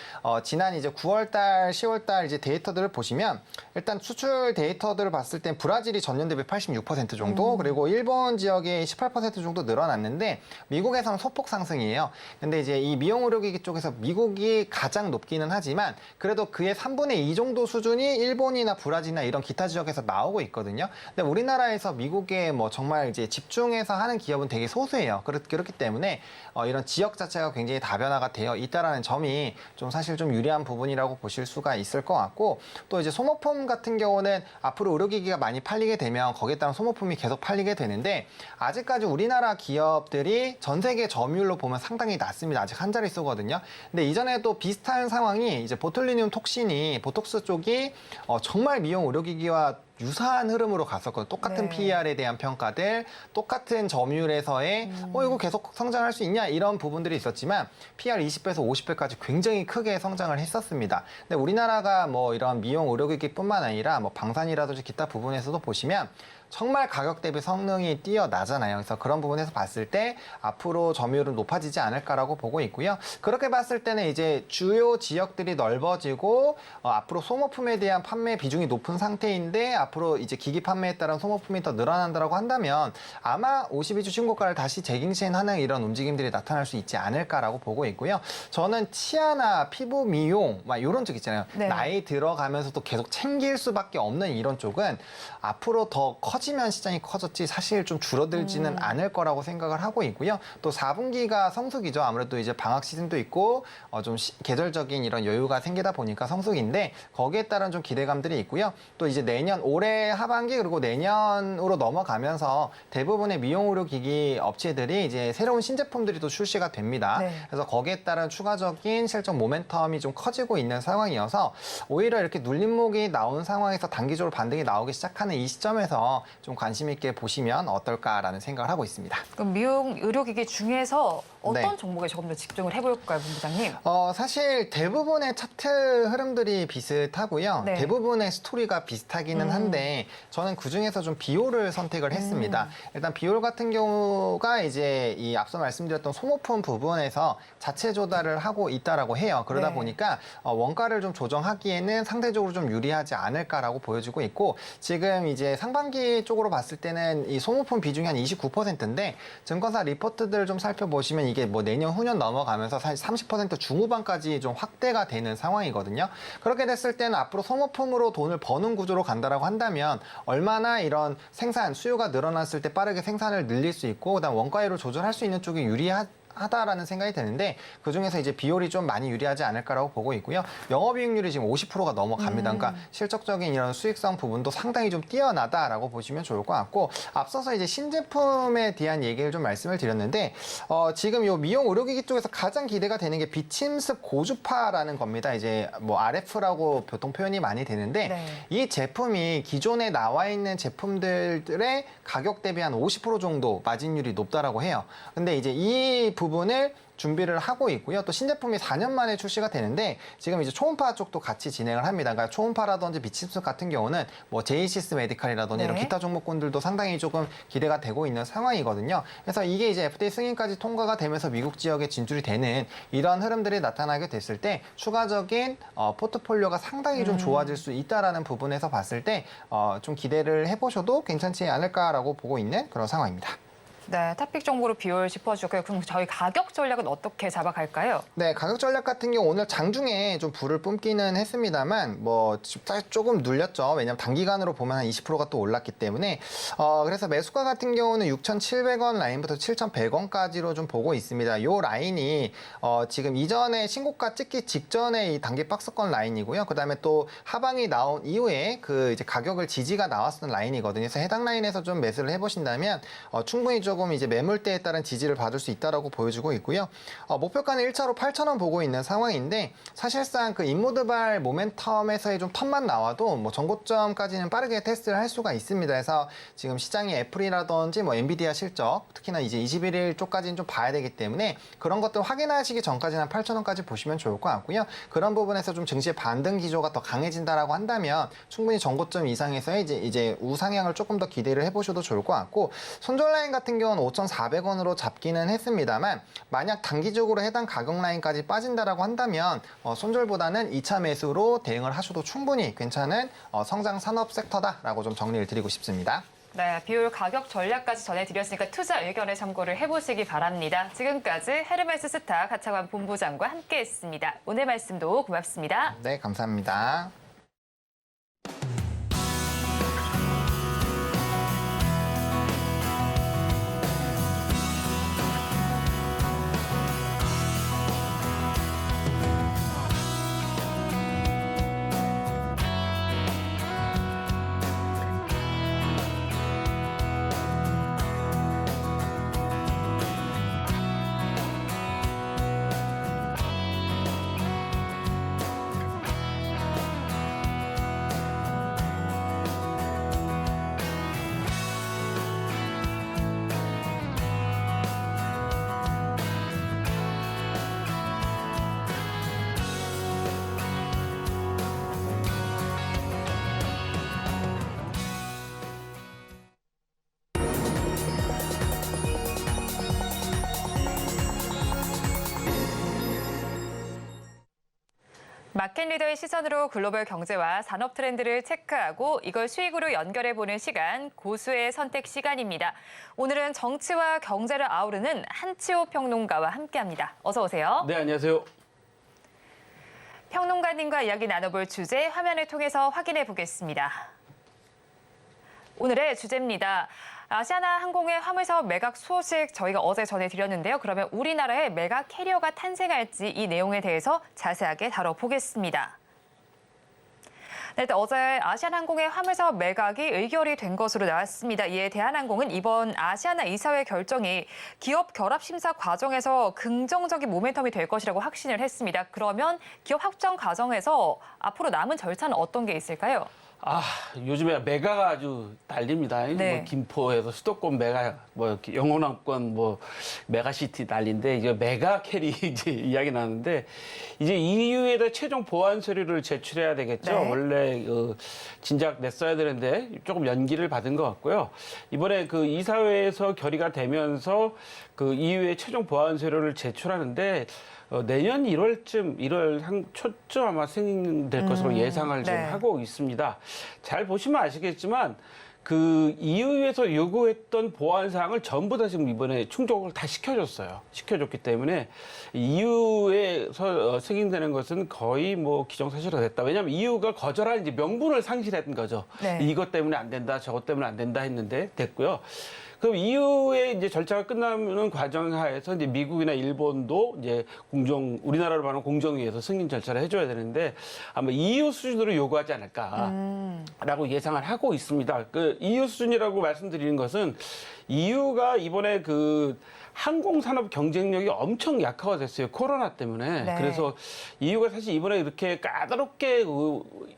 지난 이제 9월달, 10월달 이제 데이터들을 보시면, 일단 수출 데이터들을 봤을 땐 브라질이 전년 대비 86% 정도, 그리고 일본 지역에 18% 정도 늘어났는데 미국에서는 소폭 상승이에요. 근데 이제 이 미용 의료기기 쪽에서 미국이 가장 높기는 하지만 그래도 그의 3분의 2 정도 수준이 일본이나 브라질이나 이런 기타 지역에서 나오고 있거든요. 근데 우리나라에서 미국에 뭐 정말 이제 집중해서 하는 기업은 되게 소수예요. 그렇기 때문에 이런 지역 자체가 굉장히 다변화가 되어 있다라는 점이 좀 사실 좀 유리한 부분이라고 보실 수가 있을 것 같고, 또 이제 소모품 같은 경우는 앞으로 의료기기가 많이 팔리게 되면 거기에 따른 소모품이 계속 팔리게 되는데 아직까지 우리나라 기업들이 전 세계 점유율로 보면 상당히 낮습니다. 아직 한 자릿수거든요. 근데 이전에도 비슷한 상황이 이제 보툴리늄 톡신이 보톡스 쪽이 정말 미용 의료기기와 유사한 흐름으로 갔었거든요. 똑같은 네. PER에 대한 평가들, 똑같은 점유율에서의 이거 계속 성장할 수 있냐 이런 부분들이 있었지만 PER 20배에서 50배까지 굉장히 크게 성장을 했었습니다. 근데 우리나라가 뭐 이런 미용 의료기기뿐만 아니라 뭐 방산이라든지 기타 부분에서도 보시면 정말 가격 대비 성능이 뛰어나잖아요. 그래서 그런 부분에서 봤을 때 앞으로 점유율은 높아지지 않을까라고 보고 있고요. 그렇게 봤을 때는 이제 주요 지역들이 넓어지고 앞으로 소모품에 대한 판매 비중이 높은 상태인데 앞으로 이제 기기 판매에 따른 소모품이 더 늘어난다라고 한다면 아마 52주 신고가를 다시 재갱신하는 이런 움직임들이 나타날 수 있지 않을까라고 보고 있고요. 저는 치아나 피부 미용 막 이런 쪽 있잖아요. 네. 나이 들어가면서도 계속 챙길 수밖에 없는 이런 쪽은 앞으로 더 커지면 시장이 커졌지 사실 좀 줄어들지는 않을 거라고 생각을 하고 있고요. 또 4분기가 성수기죠. 아무래도 이제 방학 시즌도 있고 좀 계절적인 이런 여유가 생기다 보니까 성수기인데 거기에 따른 좀 기대감들이 있고요. 또 이제 내년 올해 하반기 그리고 내년으로 넘어가면서 대부분의 미용 의료 기기 업체들이 이제 새로운 신제품들이 또 출시가 됩니다. 네. 그래서 거기에 따른 추가적인 실적 모멘텀이 좀 커지고 있는 상황이어서 오히려 이렇게 눌림목이 나온 상황에서 단기적으로 반등이 나오기 시작하는 이 시점에서 좀 관심 있게 보시면 어떨까라는 생각을 하고 있습니다. 그럼 미용 의료기기 중에서 어떤 네. 종목에 조금 더 집중을 해볼까요, 본부장님? 사실 대부분의 차트 흐름들이 비슷하고요. 네. 대부분의 스토리가 비슷하기는 한데 저는 그중에서 좀 비올을 선택을 했습니다. 일단 비올 같은 경우가 이제 이 앞서 말씀드렸던 소모품 부분에서 자체 조달을 하고 있다라고 해요. 그러다 네. 보니까 원가를 좀 조정하기에는 상대적으로 좀 유리하지 않을까라고 보여지고 있고 지금 이제 상반기 쪽으로 봤을 때는 이 소모품 비중이 한 29%인데 증권사 리포트들 좀 살펴보시면 이게 뭐 내년 후년 넘어가면서 사실 30% 중후반까지 좀 확대가 되는 상황이거든요. 그렇게 됐을 때는 앞으로 소모품으로 돈을 버는 구조로 간다라고 한다면 얼마나 이런 생산 수요가 늘어났을 때 빠르게 생산을 늘릴 수 있고 그다음 원가율을 조절할 수 있는 쪽이 하다라는 생각이 드는데 그중에서 이제 비율이 좀 많이 유리하지 않을까라고 보고 있고요. 영업이익률이 지금 50%가 넘어갑니다. 그러니까 실적적인 이런 수익성 부분도 상당히 좀 뛰어나다라고 보시면 좋을 것 같고 앞서서 이제 신제품에 대한 얘기를 좀 말씀을 드렸는데 지금 요 미용 의료기기 쪽에서 가장 기대가 되는 게 비침습 고주파라는 겁니다. 이제 뭐 RF라고 보통 표현이 많이 되는데 네. 이 제품이 기존에 나와 있는 제품들의 가격 대비 한 50% 정도 마진율이 높다라고 해요. 근데 이제 이 부분을 준비를 하고 있고요. 또 신제품이 4년 만에 출시가 되는데 지금 이제 초음파 쪽도 같이 진행을 합니다. 그러니까 초음파라든지 비침습 같은 경우는 뭐 제이시스 메디칼이라든지 네. 이런 기타 종목군들도 상당히 조금 기대가 되고 있는 상황이거든요. 그래서 이게 이제 FDA 승인까지 통과가 되면서 미국 지역에 진출이 되는 이런 흐름들이 나타나게 됐을 때 추가적인 포트폴리오가 상당히 좀 좋아질 수 있다라는 부분에서 봤을 때 좀 기대를 해보셔도 괜찮지 않을까라고 보고 있는 그런 상황입니다. 네, 탑픽 정보로 비율 짚어주셨고요. 그럼 저희 가격 전략은 어떻게 잡아갈까요? 네, 가격 전략 같은 경우 오늘 장중에 좀 불을 뿜기는 했습니다만 뭐 조금 눌렸죠. 왜냐하면 단기간으로 보면 한 20%가 또 올랐기 때문에 그래서 매수가 같은 경우는 6,700원 라인부터 7,100원까지로 좀 보고 있습니다. 요 라인이 지금 이전에 신고가 찍기 직전에 이 단기 박스권 라인이고요. 그다음에 또 하방이 나온 이후에 그 이제 가격을 지지가 나왔던 라인이거든요. 그래서 해당 라인에서 좀 매수를 해보신다면 충분히 조금 이제 매물대에 따른 지지를 받을 수 있다라고 보여지고 있고요. 목표가는 1차로 8,000원 보고 있는 상황인데 사실상 그 인모드발 모멘텀에서의 좀 턴만 나와도 뭐 전고점까지는 빠르게 테스트를 할 수가 있습니다. 그래서 지금 시장이 애플이라든지 뭐 엔비디아 실적 특히나 이제 21일 쪽까지는 좀 봐야 되기 때문에 그런 것들 확인하시기 전까지는 한 8,000원까지 보시면 좋을 것 같고요. 그런 부분에서 좀 증시의 반등 기조가 더 강해진다라고 한다면 충분히 전고점 이상에서의 이제 우상향을 조금 더 기대를 해보셔도 좋을 것 같고 손절 라인 같은 경우는 5,400원으로 잡기는 했습니다만 만약 단기적으로 해당 가격 라인까지 빠진다라고 한다면 손절보다는 2차 매수로 대응을 하셔도 충분히 괜찮은 성장 산업 섹터다라고 좀 정리를 드리고 싶습니다. 네, 비율 가격 전략까지 전해드렸으니까 투자 의견에 참고를 해보시기 바랍니다. 지금까지 헤르메스 스타 가차관 본부장과 함께했습니다. 오늘 말씀도 고맙습니다. 네, 감사합니다. 마켓 리더의 시선으로 글로벌 경제와 산업 트렌드를 체크하고 이걸 수익으로 연결해보는 시간, 고수의 선택 시간입니다. 오늘은 정치와 경제를 아우르는 한치호 평론가와 함께합니다. 어서 오세요. 네, 안녕하세요. 평론가님과 이야기 나눠볼 주제 화면을 통해서 확인해 보겠습니다. 오늘의 주제입니다. 아시아나항공의 화물사업 매각 소식 저희가 어제 전해드렸는데요. 그러면 우리나라에 매각 캐리어가 탄생할지 이 내용에 대해서 자세하게 다뤄보겠습니다. 네, 어제 아시아나항공의 화물사업 매각이 의결이 된 것으로 나왔습니다. 이에 대한항공은 이번 아시아나 이사회 결정이 기업 결합 심사 과정에서 긍정적인 모멘텀이 될 것이라고 확신을 했습니다. 그러면 기업 확정 과정에서 앞으로 남은 절차는 어떤 게 있을까요? 요즘에 메가가 아주 난립니다. 네. 뭐 김포에서 수도권 메가, 뭐 영호남권 뭐 메가시티 난리인데 이제 메가 캐리 이제 이야기 나는데 이제 EU에다 최종 보완 서류를 제출해야 되겠죠. 네. 원래 진작 냈어야 되는데 조금 연기를 받은 것 같고요. 이번에 그 이사회에서 결의가 되면서 그 EU의 최종 보완 서류를 제출하는데. 내년 1월쯤, 1월 초쯤 아마 승인될 것으로 예상을 좀 네. 하고 있습니다. 잘 보시면 아시겠지만 그 EU에서 요구했던 보완 사항을 전부 다 지금 이번에 충족을 다 시켜줬어요. 시켜줬기 때문에 EU에서 승인되는 것은 거의 뭐 기정사실화 됐다. 왜냐하면 EU가 거절한 이제 명분을 상실했던 거죠. 네. 이것 때문에 안 된다, 저것 때문에 안 된다 했는데 됐고요. 그럼 EU의 이제 절차가 끝나는 과정 하에서 이제 미국이나 일본도 이제 우리나라로 말하면 공정위에서 승인 절차를 해줘야 되는데 아마 EU 수준으로 요구하지 않을까라고 예상을 하고 있습니다. 그 EU 수준이라고 말씀드리는 것은 EU가 이번에 그 항공산업 경쟁력이 엄청 약화됐어요. 코로나 때문에. 네. 그래서 EU가 사실 이번에 이렇게 까다롭게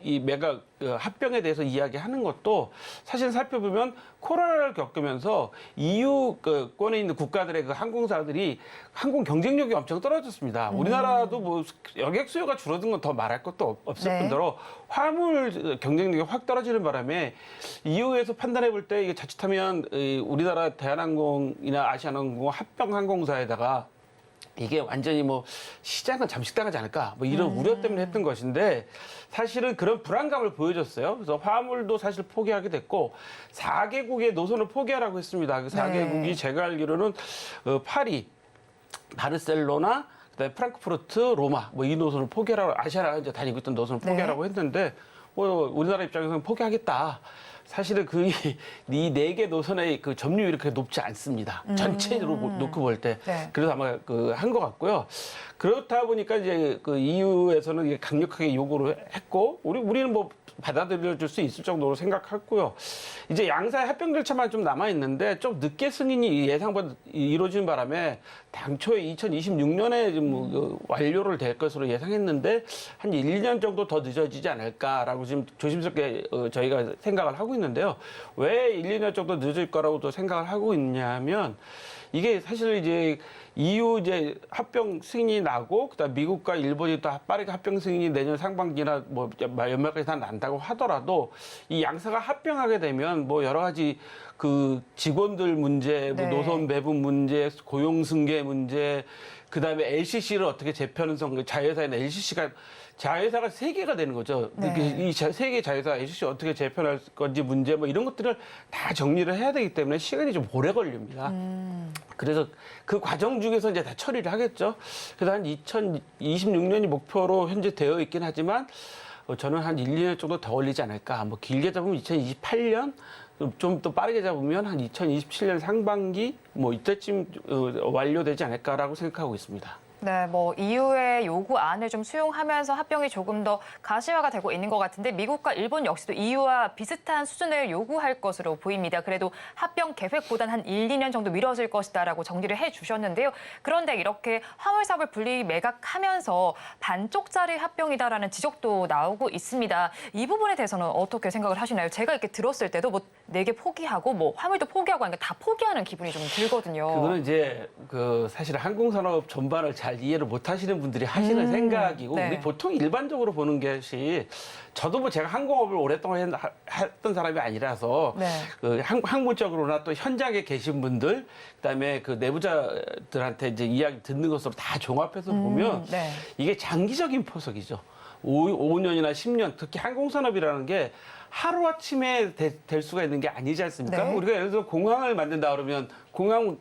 이 매각 합병에 대해서 이야기하는 것도 사실 살펴보면 코로나를 겪으면서 EU권에 있는 국가들의 그 항공사들이 항공 경쟁력이 엄청 떨어졌습니다. 우리나라도 뭐 여객 수요가 줄어든 건 더 말할 것도 없을 네. 뿐더러 화물 경쟁력이 확 떨어지는 바람에 EU에서 판단해 볼 때 이게 자칫하면 우리나라 대한항공이나 아시아나항공 합병 항공사에다가 이게 완전히 뭐 시장은 잠식당하지 않을까 뭐 이런 우려 때문에 했던 것인데 사실은 그런 불안감을 보여줬어요. 그래서 화물도 사실 포기하게 됐고 4개국의 노선을 포기하라고 했습니다. 그 4개국이 네. 제가 알기로는 파리, 바르셀로나, 그다음에 프랑크푸르트, 로마 뭐 이 노선을 포기하라고 아시아나 이제 다니고 있던 노선을 네. 포기하라고 했는데 뭐 우리나라 입장에서는 포기하겠다. 사실은 이 4개 노선의 그 점유율이 그렇게 높지 않습니다. 전체로 놓고 볼 때. 네. 그래서 아마 한 것 같고요. 그렇다 보니까 이제 그 EU에서는 이게 강력하게 요구를 했고, 우리는 뭐 받아들여줄 수 있을 정도로 생각했고요. 이제 양사의 합병 절차만 좀 남아있는데 좀 늦게 승인이 예상보다 이루어지는 바람에 당초에 2026년에 좀 완료를 될 것으로 예상했는데 한 1, 2년 정도 더 늦어지지 않을까라고 지금 조심스럽게 저희가 생각을 하고 있는데요. 왜 1, 2년 정도 늦을 거라고 또 생각을 하고 있냐면 이게 사실 이제 EU 이제 합병 승인이 나고 그다음 미국과 일본이 또 빠르게 합병 승인이 내년 상반기나 뭐 연말까지 다 난다고 하더라도 이 양사가 합병하게 되면 뭐 여러 가지 그 직원들 문제, 뭐 네. 노선 배분 문제, 고용 승계 문제, 그다음에 LCC를 어떻게 재편성 자회사인 LCC가 자회사가 3개가 되는 거죠. 네. 이 3개 자회사 LCC 어떻게 재편할 건지 문제 뭐 이런 것들을 다 정리를 해야 되기 때문에 시간이 좀 오래 걸립니다. 그래서 그 과정 중에서 이제 다 처리를 하겠죠. 그래서 한 2026년이 목표로 현재 되어 있긴 하지만 저는 한 1, 2년 정도 더 걸리지 않을까. 뭐 길게 잡으면 2028년, 좀 또 빠르게 잡으면 한 2027년 상반기 뭐 이때쯤 완료되지 않을까라고 생각하고 있습니다. 네, 뭐 EU의 요구안을 좀 수용하면서 합병이 조금 더 가시화가 되고 있는 것 같은데 미국과 일본 역시도 EU와 비슷한 수준을 요구할 것으로 보입니다. 그래도 합병 계획보단 한 1, 2년 정도 미뤄질 것이다라고 정리를 해주셨는데요. 그런데 이렇게 화물사업을 분리 매각하면서 반쪽짜리 합병이다라는 지적도 나오고 있습니다. 이 부분에 대해서는 어떻게 생각을 하시나요? 제가 이렇게 들었을 때도 뭐 4개 포기하고 뭐 화물도 포기하고 하니까 다 포기하는 기분이 좀 들거든요. 그거는 이제 사실 항공산업 전반을 잘 이해를 못 하시는 분들이 하시는 생각이고 네. 우리 보통 일반적으로 보는 것이 저도 뭐 제가 항공업을 오랫동안 했던 사람이 아니라서 네. 항문적으로나 또 현장에 계신 분들 그다음에 그 내부자들한테 이제 이야기 듣는 것으로 다 종합해서 보면 네. 이게 장기적인 포석이죠. 5년이나 10년, 특히 항공산업이라는 게 하루아침에 될 수가 있는 게 아니지 않습니까? 네. 우리가 예를 들어 공항을 만든다 그러면 공항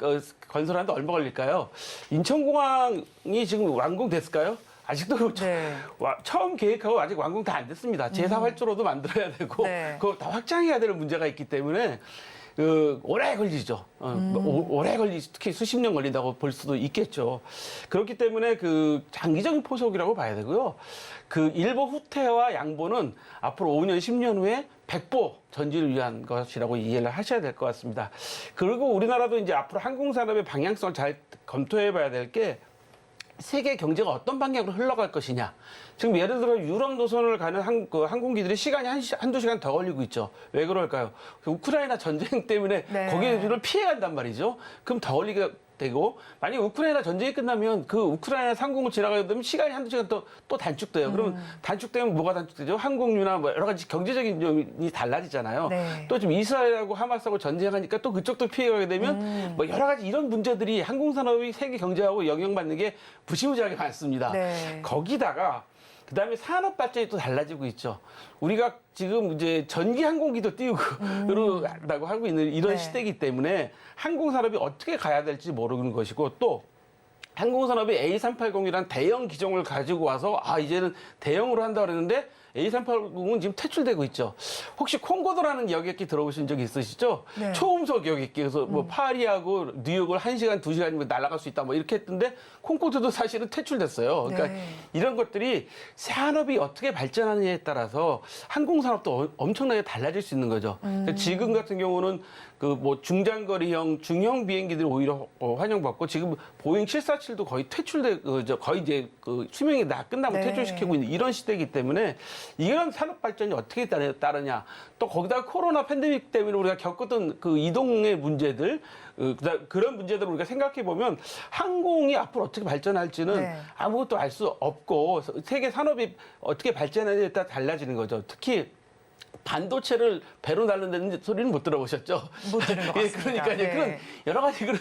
건설하는데 얼마 걸릴까요? 인천공항이 지금 완공됐을까요? 아직도 네. 처음 계획하고 아직 완공 다 안 됐습니다. 제4활주로도 만들어야 되고 네. 그거 다 확장해야 될 문제가 있기 때문에 오래 걸리죠. 오래 특히 수십 년 걸린다고 볼 수도 있겠죠. 그렇기 때문에 그 장기적인 포석이라고 봐야 되고요. 그 일보 후퇴와 양보는 앞으로 5년, 10년 후에 100보 전진을 위한 것이라고 이해를 하셔야 될 것 같습니다. 그리고 우리나라도 이제 앞으로 항공산업의 방향성을 잘 검토해 봐야 될 게 세계 경제가 어떤 방향으로 흘러갈 것이냐. 지금 예를 들어 유럽 노선을 가는 항공기들이 시간이 한두 시간 더 걸리고 있죠. 왜 그럴까요? 우크라이나 전쟁 때문에 네. 거기를 피해 간단 말이죠. 그럼 더 걸리게 되고, 만약에 우크라이나 전쟁이 끝나면 그 우크라이나 상공을 지나가게 되면 시간이 한두 시간 또 단축돼요. 그러면 단축되면 뭐가 단축되죠? 항공유나 뭐 여러 가지 경제적인 점이 달라지잖아요. 네. 또 지금 이스라엘하고 하마스하고 전쟁하니까 또 그쪽도 피해가게 되면 뭐 여러 가지 이런 문제들이 항공산업이 세계 경제하고 영향받는 게 무시무시하게 많습니다. 네. 거기다가 그다음에 산업 발전이 또 달라지고 있죠. 우리가 지금 이제 전기 항공기도 띄우고 그러다고 하고 있는 이런 네. 시대이기 때문에 항공산업이 어떻게 가야 될지 모르는 것이고, 또 항공산업이 A380이란 대형 기종을 가지고 와서 이제는 대형으로 한다고 그랬는데 A380은 지금 퇴출되고 있죠. 혹시 콩고드라는 여객기 들어보신 적 있으시죠? 네. 초음속 여객기. 그래서 뭐 파리하고 뉴욕을 1시간, 2시간이면 날아갈 수 있다 뭐 이렇게 했던데 콩고드도 사실은 퇴출됐어요. 그러니까 네. 이런 것들이 산업이 어떻게 발전하느냐에 따라서 항공산업도 엄청나게 달라질 수 있는 거죠. 그러니까 지금 같은 경우는 그 뭐 중장거리형 중형 비행기들이 오히려 환영받고, 지금 보잉 747도 거의 거의 이제 그 수명이 다 끝나고 네. 퇴출시키고 있는 이런 시대이기 때문에 이런 산업 발전이 어떻게 따르냐. 또 거기다가 코로나 팬데믹 때문에 우리가 겪었던 그 이동의 문제들, 그런 문제들을 우리가 생각해 보면 항공이 앞으로 어떻게 발전할지는 네. 아무것도 알 수 없고, 세계 산업이 어떻게 발전하느냐에 따라 달라지는 거죠. 특히 반도체를 배로 날른다는 소리는 못 들어보셨죠? 못 들은 것 같습니다. 그러니까요. 네. 그런 여러 가지 그런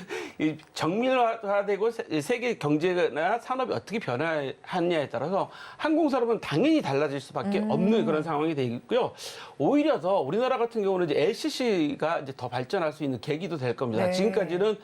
정밀화되고 세계 경제나 산업이 어떻게 변화하느냐에 따라서 항공산업은 당연히 달라질 수밖에 없는 그런 상황이 되어 있고요. 오히려 더 우리나라 같은 경우는 이제 LCC가 이제 더 발전할 수 있는 계기도 될 겁니다. 네. 지금까지는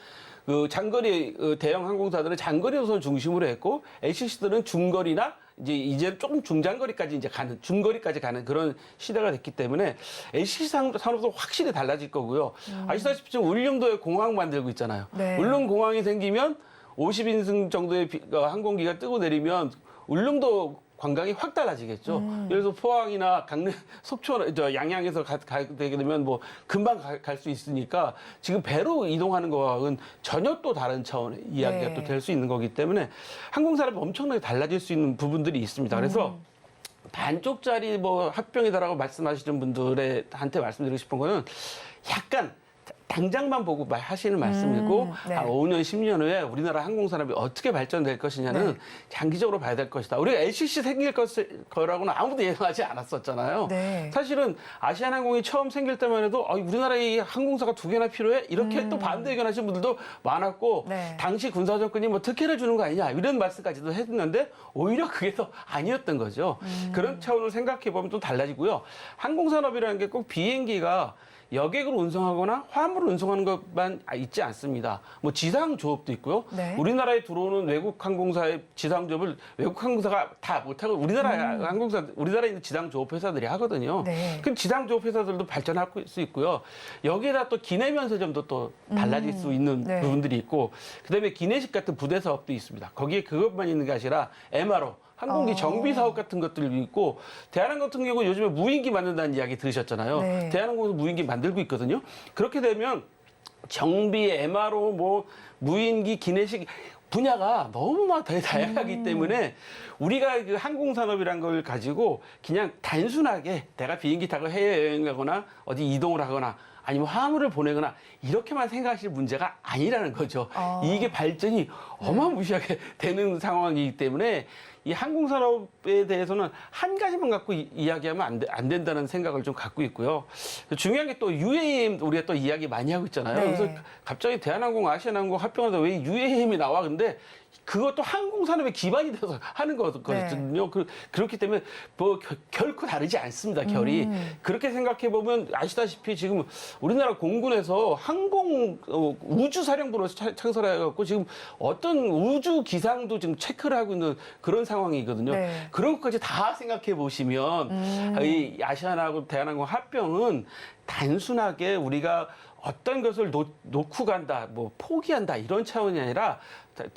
그 장거리 대형 항공사들은 장거리 노선 중심으로 했고, LCC들은 중거리나 이제 조금 중장거리까지 중거리까지 가는 그런 시대가 됐기 때문에 LCC 산업도 확실히 달라질 거고요. 아시다시피 지금 울릉도에 공항 만들고 있잖아요. 네. 울릉 공항이 생기면 50인승 정도의 항공기가 뜨고 내리면 울릉도 관광이 확 달라지겠죠. 예를 들어서 포항이나 강릉, 속초, 양양에서 가게 되면 뭐 금방 갈 수 있으니까 지금 배로 이동하는 거와는 전혀 또 다른 차원의 이야기가 네. 또 될 수 있는 거기 때문에 항공산업이 엄청나게 달라질 수 있는 부분들이 있습니다. 그래서 반쪽짜리 뭐 합병이다라고 말씀하시는 분들한테 말씀드리고 싶은 거는 약간 당장만 보고 하시는 말씀이고, 네. 5년, 10년 후에 우리나라 항공산업이 어떻게 발전될 것이냐는 네. 장기적으로 봐야 될 것이다. 우리가 LCC 생길 거라고는 아무도 예상하지 않았었잖아요. 네. 사실은 아시아나항공이 처음 생길 때만 해도 우리나라에 항공사가 2개나 필요해? 이렇게 또 반대 의견하시는 분들도 많았고, 네. 당시 군사정권이 뭐 특혜를 주는 거 아니냐 이런 말씀까지도 했는데 오히려 그게 더 아니었던 거죠. 그런 차원을 생각해 보면 또 달라지고요. 항공산업이라는 게 꼭 비행기가 여객으로 운송하거나 화물을 운송하는 것만 있지 않습니다. 뭐 지상 조업도 있고요. 네. 우리나라에 들어오는 외국 항공사의 지상 조업을 외국 항공사가 다 못하고 우리나라에 있는 지상 조업 회사들이 하거든요. 네. 그럼 지상 조업 회사들도 발전할 수 있고요. 여기에다 또 기내 면세점도 또 달라질 수 있는 네. 부분들이 있고, 그다음에 기내식 같은 부대 사업도 있습니다. 거기에 그것만 있는 게 아니라 MRO 항공기 정비 사업 같은 것들도 있고, 대한항공 같은 경우 요즘에 무인기 만든다는 이야기 들으셨잖아요. 네. 대한항공도 무인기 만들고 있거든요. 그렇게 되면 정비, MRO, 뭐 무인기, 기내식 분야가 너무나 다양하기 때문에 우리가 그 항공산업이란 걸 가지고 그냥 단순하게 내가 비행기 타고 해외여행 가거나 어디 이동을 하거나 아니면 화물을 보내거나 이렇게만 생각하실 문제가 아니라는 거죠. 이게 발전이 어마무시하게 되는 상황이기 때문에 이 항공산업에 대해서는 한 가지만 갖고 이야기하면 안 된다는 생각을 좀 갖고 있고요. 중요한 게 또 UAM 우리가 또 이야기 많이 하고 있잖아요. 네. 그래서 갑자기 대한항공, 아시아나항공 합병하다 왜 UAM이 나와? 근데 그것도 항공산업의 기반이 돼서 하는 거거든요. 그렇기 때문에 뭐 결코 다르지 않습니다. 결이. 그렇게 생각해 보면 아시다시피 지금 우리나라 공군에서 항공 우주사령부로 창설해갖고 지금 어떤 우주 기상도 지금 체크를 하고 있는 그런 상황이거든요. 네. 그런 것까지 다 생각해 보시면 이 아시아나하고 대한항공 합병은 단순하게 우리가 어떤 것을 놓고 간다, 뭐 포기한다 이런 차원이 아니라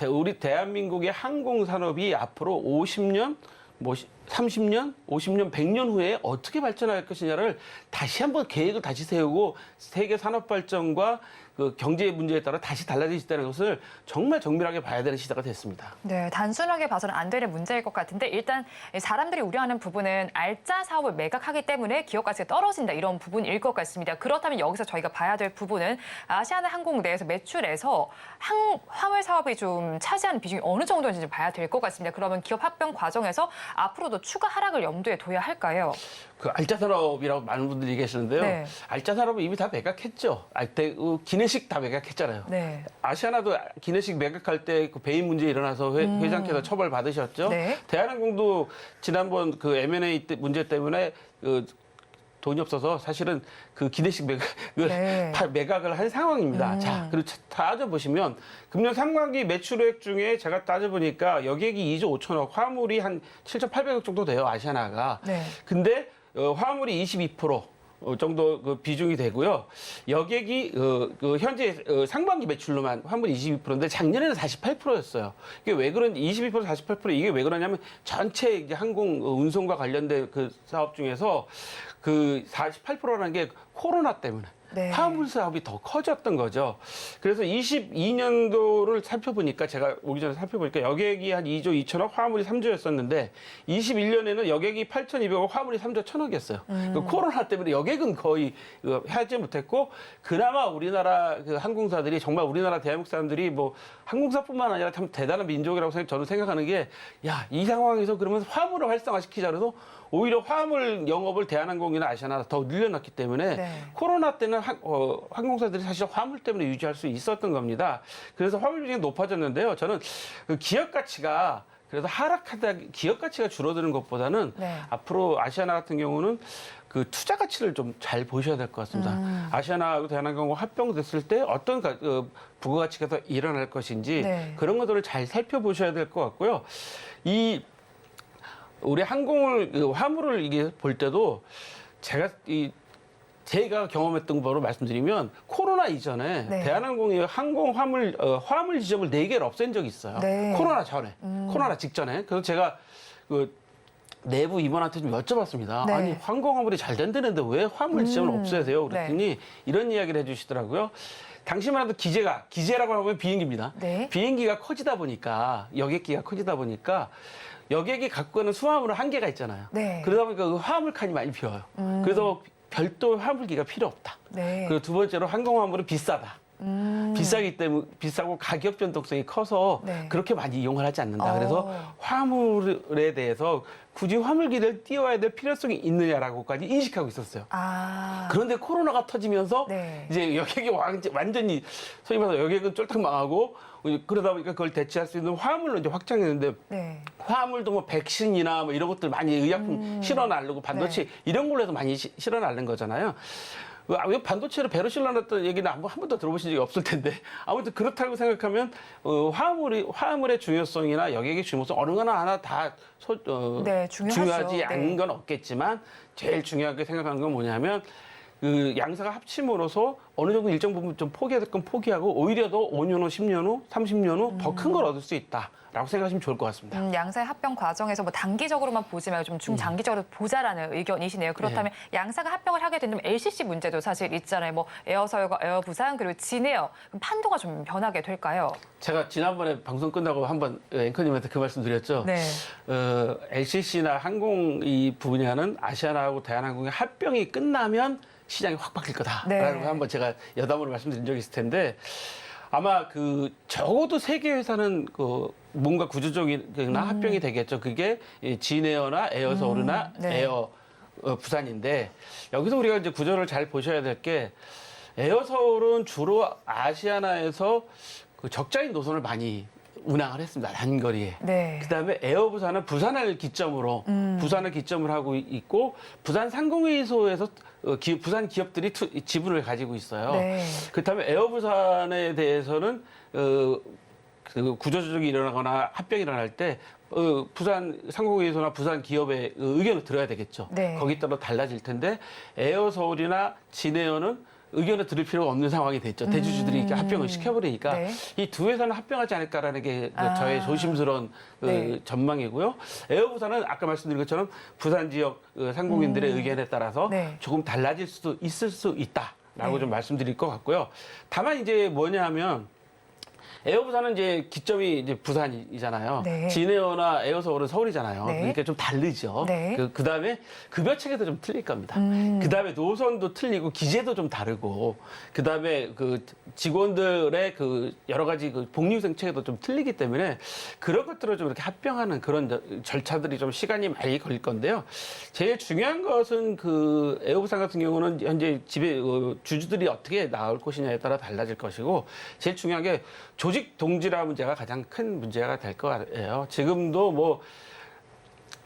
우리 대한민국의 항공산업이 앞으로 50년, 뭐 30년, 50년, 100년 후에 어떻게 발전할 것이냐를 다시 한번 계획을 다시 세우고 세계 산업 발전과 그 경제 문제에 따라 다시 달라질 수 있다는 것을 정말 정밀하게 봐야 되는 시대가 됐습니다. 네, 단순하게 봐서는 안 되는 문제일 것 같은데 일단 사람들이 우려하는 부분은 알짜 사업을 매각하기 때문에 기업 가치가 떨어진다 이런 부분일 것 같습니다. 그렇다면 여기서 저희가 봐야 될 부분은 아시아나항공 내에서 매출에서 화물 사업이 좀 차지하는 비중이 어느 정도인지 좀 봐야 될 것 같습니다. 그러면 기업 합병 과정에서 앞으로도 추가 하락을 염두에 둬야 할까요? 그 알짜 산업이라고 많은 분들이 얘기하시는데요. 네. 알짜 산업은 이미 다 매각했죠. 기내식 다 매각했잖아요. 네. 아시아나도 기내식 매각할 때 그 배임 문제 일어나서 회장께서 처벌 받으셨죠. 네. 대한항공도 지난번 그 M&A 문제 때문에 돈이 없어서 사실은 그 기내식 네. 매각을 한 상황입니다. 자, 그리고 따져보시면 금년 상반기 매출액 중에 제가 따져보니까 여객이 2조 5천억, 화물이 한 7,800억 정도 돼요, 아시아나가. 네. 근데 화물이 22% 정도 그 비중이 되고요. 여객이 현재 상반기 매출로만 화물이 22%인데 작년에는 48%였어요. 이게 왜 그런 22% 48% 이게 왜 그러냐면 전체 이제 항공 운송과 관련된 그 사업 중에서 그 48%라는 게 코로나 때문에 네. 화물 사업이 더 커졌던 거죠. 그래서 22년도를 살펴보니까 제가 오기 전에 살펴보니까 여객이 한 2조 2천억, 화물이 3조였었는데 21년에는 여객이 8,200억, 화물이 3조 1천억이었어요. 그 코로나 때문에 여객은 거의 하지 못했고 그나마 우리나라 그 항공사들이 정말 우리나라 대한민국 사람들이 뭐 항공사뿐만 아니라 참 대단한 민족이라고 저는 생각하는 게 야, 이 상황에서 그러면 화물을 활성화시키자 그래서 오히려 화물 영업을 대한항공이나 아시아나 더 늘려놨기 때문에 네. 코로나 때는 항공사들이 사실 화물 때문에 유지할 수 있었던 겁니다. 그래서 화물 비중이 높아졌는데요. 저는 그 기업 가치가 그래서 기업 가치가 줄어드는 것보다는 네. 앞으로 아시아나 같은 경우는 그 투자 가치를 좀 잘 보셔야 될 것 같습니다. 아시아나하고 대한항공 합병됐을 때 어떤 부가가치가 더 일어날 것인지 네. 그런 것들을 잘 살펴보셔야 될 것 같고요. 우리 화물을 이게 볼 때도 제가 경험했던 거로 말씀드리면 코로나 이전에 네. 대한항공이 화물 지점을 4개를 없앤 적이 있어요. 네. 코로나 전에, 코로나 직전에. 그래서 제가 내부 임원한테 좀 여쭤봤습니다. 네. 아니 항공화물이 잘 된다는데 왜 화물 지점을 없애야 돼요? 그랬더니 네. 이런 이야기를 해주시더라고요. 당시만 해도 기재라고 하면 비행기입니다. 네. 비행기가 커지다 보니까 여객기가 커지다 보니까 여객이 갖고 가는 수화물은 한계가 있잖아요. 네. 그러다 보니까 그 화물 칸이 많이 비어요. 그래서 별도 화물기가 필요 없다. 네. 그리고 두 번째로 항공화물은 비싸다. 비싸기 때문에 비싸고 가격 변동성이 커서 네. 그렇게 많이 이용을 하지 않는다. 그래서 화물에 대해서 굳이 화물기를 띄워야 될 필요성이 있느냐라고까지 인식하고 있었어요. 아. 그런데 코로나가 터지면서 네. 이제 여객이 완전히 소위 말해서 여객은 쫄딱 망하고 그러다 보니까 그걸 대체할 수 있는 화물로 이제 확장했는데 네. 화물도 뭐 백신이나 뭐 이런 것들 많이 의약품 실어 나르고 반도체 이런 걸로 해서 많이 실어 나르는 거잖아요. 왜 반도체를 배로 실어 놨던 얘기는 한 번도 들어보신 적이 없을 텐데 아무튼 그렇다고 생각하면 화물의 중요성이나 여객의 중요성 어느 하나 다 네, 중요하죠. 중요하지 않은 네. 건 없겠지만 제일 중요하게 생각하는 건 뭐냐면 그 양사가 합침으로써 어느 정도 일정 부분 좀 포기해야 될 건 포기하고 오히려 더 5년 후, 10년 후, 30년 후 더 큰 걸 얻을 수 있다라고 생각하시면 좋을 것 같습니다. 양사의 합병 과정에서 뭐 단기적으로만 보지 말고 좀 중장기적으로 보자라는 의견이시네요. 그렇다면 양사가 합병을 하게 된다면 LCC 문제도 사실 있잖아요. 뭐 에어서울과 에어부산 그리고 진에어 그럼 판도가 좀 변하게 될까요? 제가 지난번에 방송 끝나고 한번 앵커님한테 그 말씀 드렸죠. 네. LCC나 항공 이 분야는 아시아나하고 대한항공의 합병이 끝나면 시장이 확 바뀔 거다라고 네. 한번 제가 여담으로 말씀드린 적이 있을 텐데 아마 그 적어도 세 개 회사는 그 뭔가 구조적이나 합병이 되겠죠. 그게 이 진에어나 에어서울이나 네. 에어 부산인데 여기서 우리가 이제 구조를 잘 보셔야 될 게 에어서울은 주로 아시아나에서 그 적자인 노선을 많이 운항을 했습니다. 단거리에. 네. 그다음에 에어부산은 부산을 기점으로 하고 있고 부산 상공회의소에서 부산 기업들이 지분을 가지고 있어요. 네. 그렇다면 에어부산에 대해서는 그 구조조정이 일어나거나 합병이 일어날 때 부산 상공회의소나 부산 기업의 의견을 들어야 되겠죠. 네. 거기에 따라 달라질 텐데 에어서울이나 진에어는 의견을 들을 필요가 없는 상황이 됐죠. 대주주들이 이렇게 합병을 시켜버리니까 네. 이 두 회사는 합병하지 않을까라는 게 아. 저의 조심스러운 네. 전망이고요. 에어부산은 아까 말씀드린 것처럼 부산 지역 상공인들의 의견에 따라서 네. 조금 달라질 수도 있을 수 있다라고 네. 좀 말씀드릴 것 같고요. 다만 이제 뭐냐 하면 에어부산은 이제 기점이 이제 부산이잖아요. 네. 진에어나 에어서울은 서울이잖아요. 네. 그러니까 좀 다르죠. 네. 그다음에 급여 체계도 좀 틀릴 겁니다. 그다음에 노선도 틀리고 기재도 좀 다르고 그다음에 그 직원들의 그 여러 가지 그 복리후생 체계도 좀 틀리기 때문에 그런 것들을 좀 이렇게 합병하는 그런 절차들이 좀 시간이 많이 걸릴 건데요. 제일 중요한 것은 그 에어부산 같은 경우는 현재 집에 주주들이 어떻게 나올 것이냐에 따라 달라질 것이고 제일 중요한 게 조직 동질화 문제가 가장 큰 문제가 될 거예요. 지금도 뭐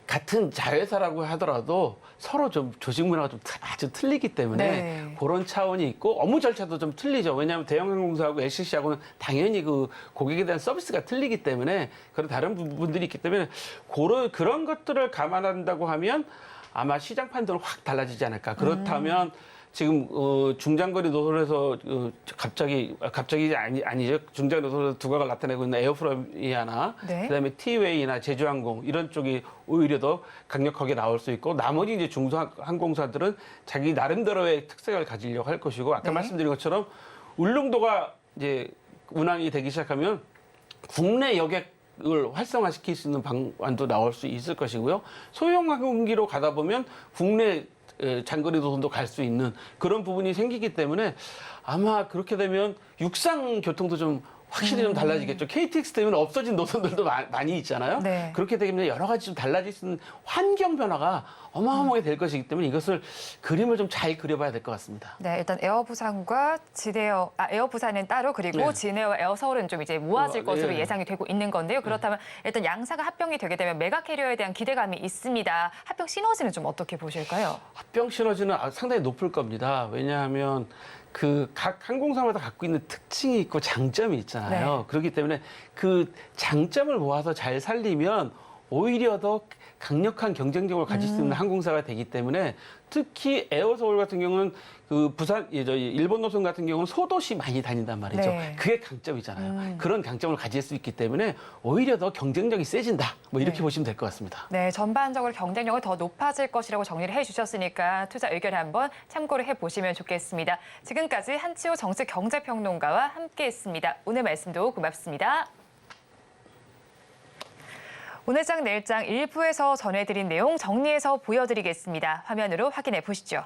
같은 자회사라고 하더라도 서로 좀 조직 문화가 좀 아주 틀리기 때문에 네. 그런 차원이 있고 업무 절차도 좀 틀리죠. 왜냐하면 대형항공사하고 LCC하고는 당연히 그 고객에 대한 서비스가 틀리기 때문에 그런 다른 부분들이 있기 때문에 그런 것들을 감안한다고 하면 아마 시장 판도는 확 달라지지 않을까. 그렇다면 지금 중장거리 노선에서 갑자기 아니죠. 중장거리 노선에서 두각을 나타내고 있는 에어프로미아나 네. 그다음에 티웨이나 제주항공 이런 쪽이 오히려 더 강력하게 나올 수 있고 나머지 이제 중소항공사들은 자기 나름대로의 특색을 가지려고 할 것이고 아까 네. 말씀드린 것처럼 울릉도가 이제 운항이 되기 시작하면 국내 여객을 활성화시킬 수 있는 방안도 나올 수 있을 것이고요. 소형 항공기로 가다 보면 국내 장거리 노선도 갈 수 있는 그런 부분이 생기기 때문에 아마 그렇게 되면 육상 교통도 좀 확실히 좀 달라지겠죠. KTX 때문에 없어진 노선들도 많이 있잖아요. 네. 그렇게 되면 여러 가지 좀 달라질 수 있는 환경 변화가 어마어마하게 될 것이기 때문에 이것을 그림을 좀 잘 그려봐야 될 것 같습니다. 네, 일단 에어부산과 에어부산은 따로 그리고 네. 진에어 에어서울은 좀 이제 모아질 것으로 예. 예상이 되고 있는 건데요. 그렇다면 일단 양사가 합병이 되게 되면 메가 캐리어에 대한 기대감이 있습니다. 합병 시너지는 좀 어떻게 보실까요? 합병 시너지는 상당히 높을 겁니다. 왜냐하면 그 각 항공사마다 갖고 있는 특징이 있고 장점이 있잖아요. 네. 그렇기 때문에 그 장점을 모아서 잘 살리면 오히려 더 강력한 경쟁력을 가질 수 있는 항공사가 되기 때문에 특히 에어서울 같은 경우는 그 일본 노선 같은 경우는 소도시 많이 다닌단 말이죠. 네. 그게 강점이잖아요. 그런 강점을 가질 수 있기 때문에 오히려 더 경쟁력이 세진다. 뭐 이렇게 네. 보시면 될 것 같습니다. 네, 전반적으로 경쟁력이 더 높아질 것이라고 정리를 해주셨으니까 투자 의견을 한번 참고를 해보시면 좋겠습니다. 지금까지 한치호 정치경제평론가와 함께했습니다. 오늘 말씀도 고맙습니다. 오늘장 내일장 일부에서 전해드린 내용 정리해서 보여드리겠습니다. 화면으로 확인해 보시죠.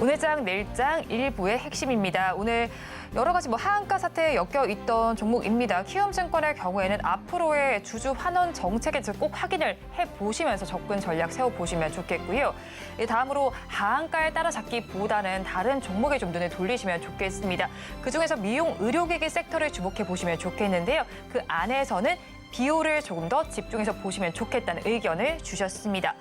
오늘장 내일장 일부의 핵심입니다. 오늘 여러 가지 하한가 사태에 엮여 있던 종목입니다. 키움증권의 경우에는 앞으로의 주주 환원 정책에 대해서 꼭 확인을 해보시면서 접근 전략 세워보시면 좋겠고요. 다음으로 하한가에 따라잡기보다는 다른 종목에 좀 눈을 돌리시면 좋겠습니다. 그중에서 미용 의료기기 섹터를 주목해 보시면 좋겠는데요. 그 안에서는 비율을 조금 더 집중해서 보시면 좋겠다는 의견을 주셨습니다.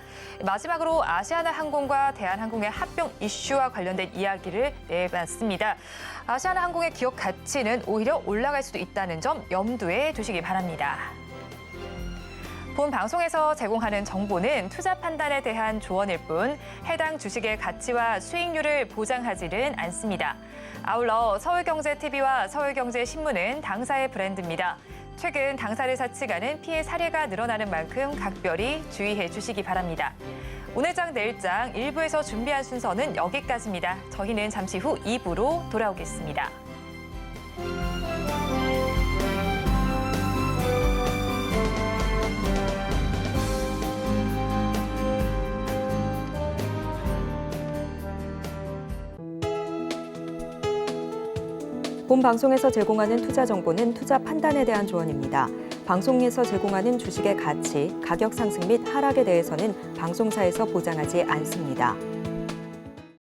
마지막으로 아시아나항공과 대한항공의 합병 이슈와 관련된 이야기를 내봤습니다. 아시아나항공의 기업 가치는 오히려 올라갈 수도 있다는 점 염두에 두시기 바랍니다. 본 방송에서 제공하는 정보는 투자 판단에 대한 조언일 뿐 해당 주식의 가치와 수익률을 보장하지는 않습니다. 아울러 서울경제TV와 서울경제신문은 당사의 브랜드입니다. 최근 당사를 사측하는 피해 사례가 늘어나는 만큼 각별히 주의해 주시기 바랍니다. 오늘장 내일장 1부에서 준비한 순서는 여기까지입니다. 저희는 잠시 후 2부로 돌아오겠습니다. 본 방송에서 제공하는 투자 정보는 투자 판단에 대한 조언입니다. 방송에서 제공하는 주식의 가치, 가격 상승 및 하락에 대해서는 방송사에서 보장하지 않습니다.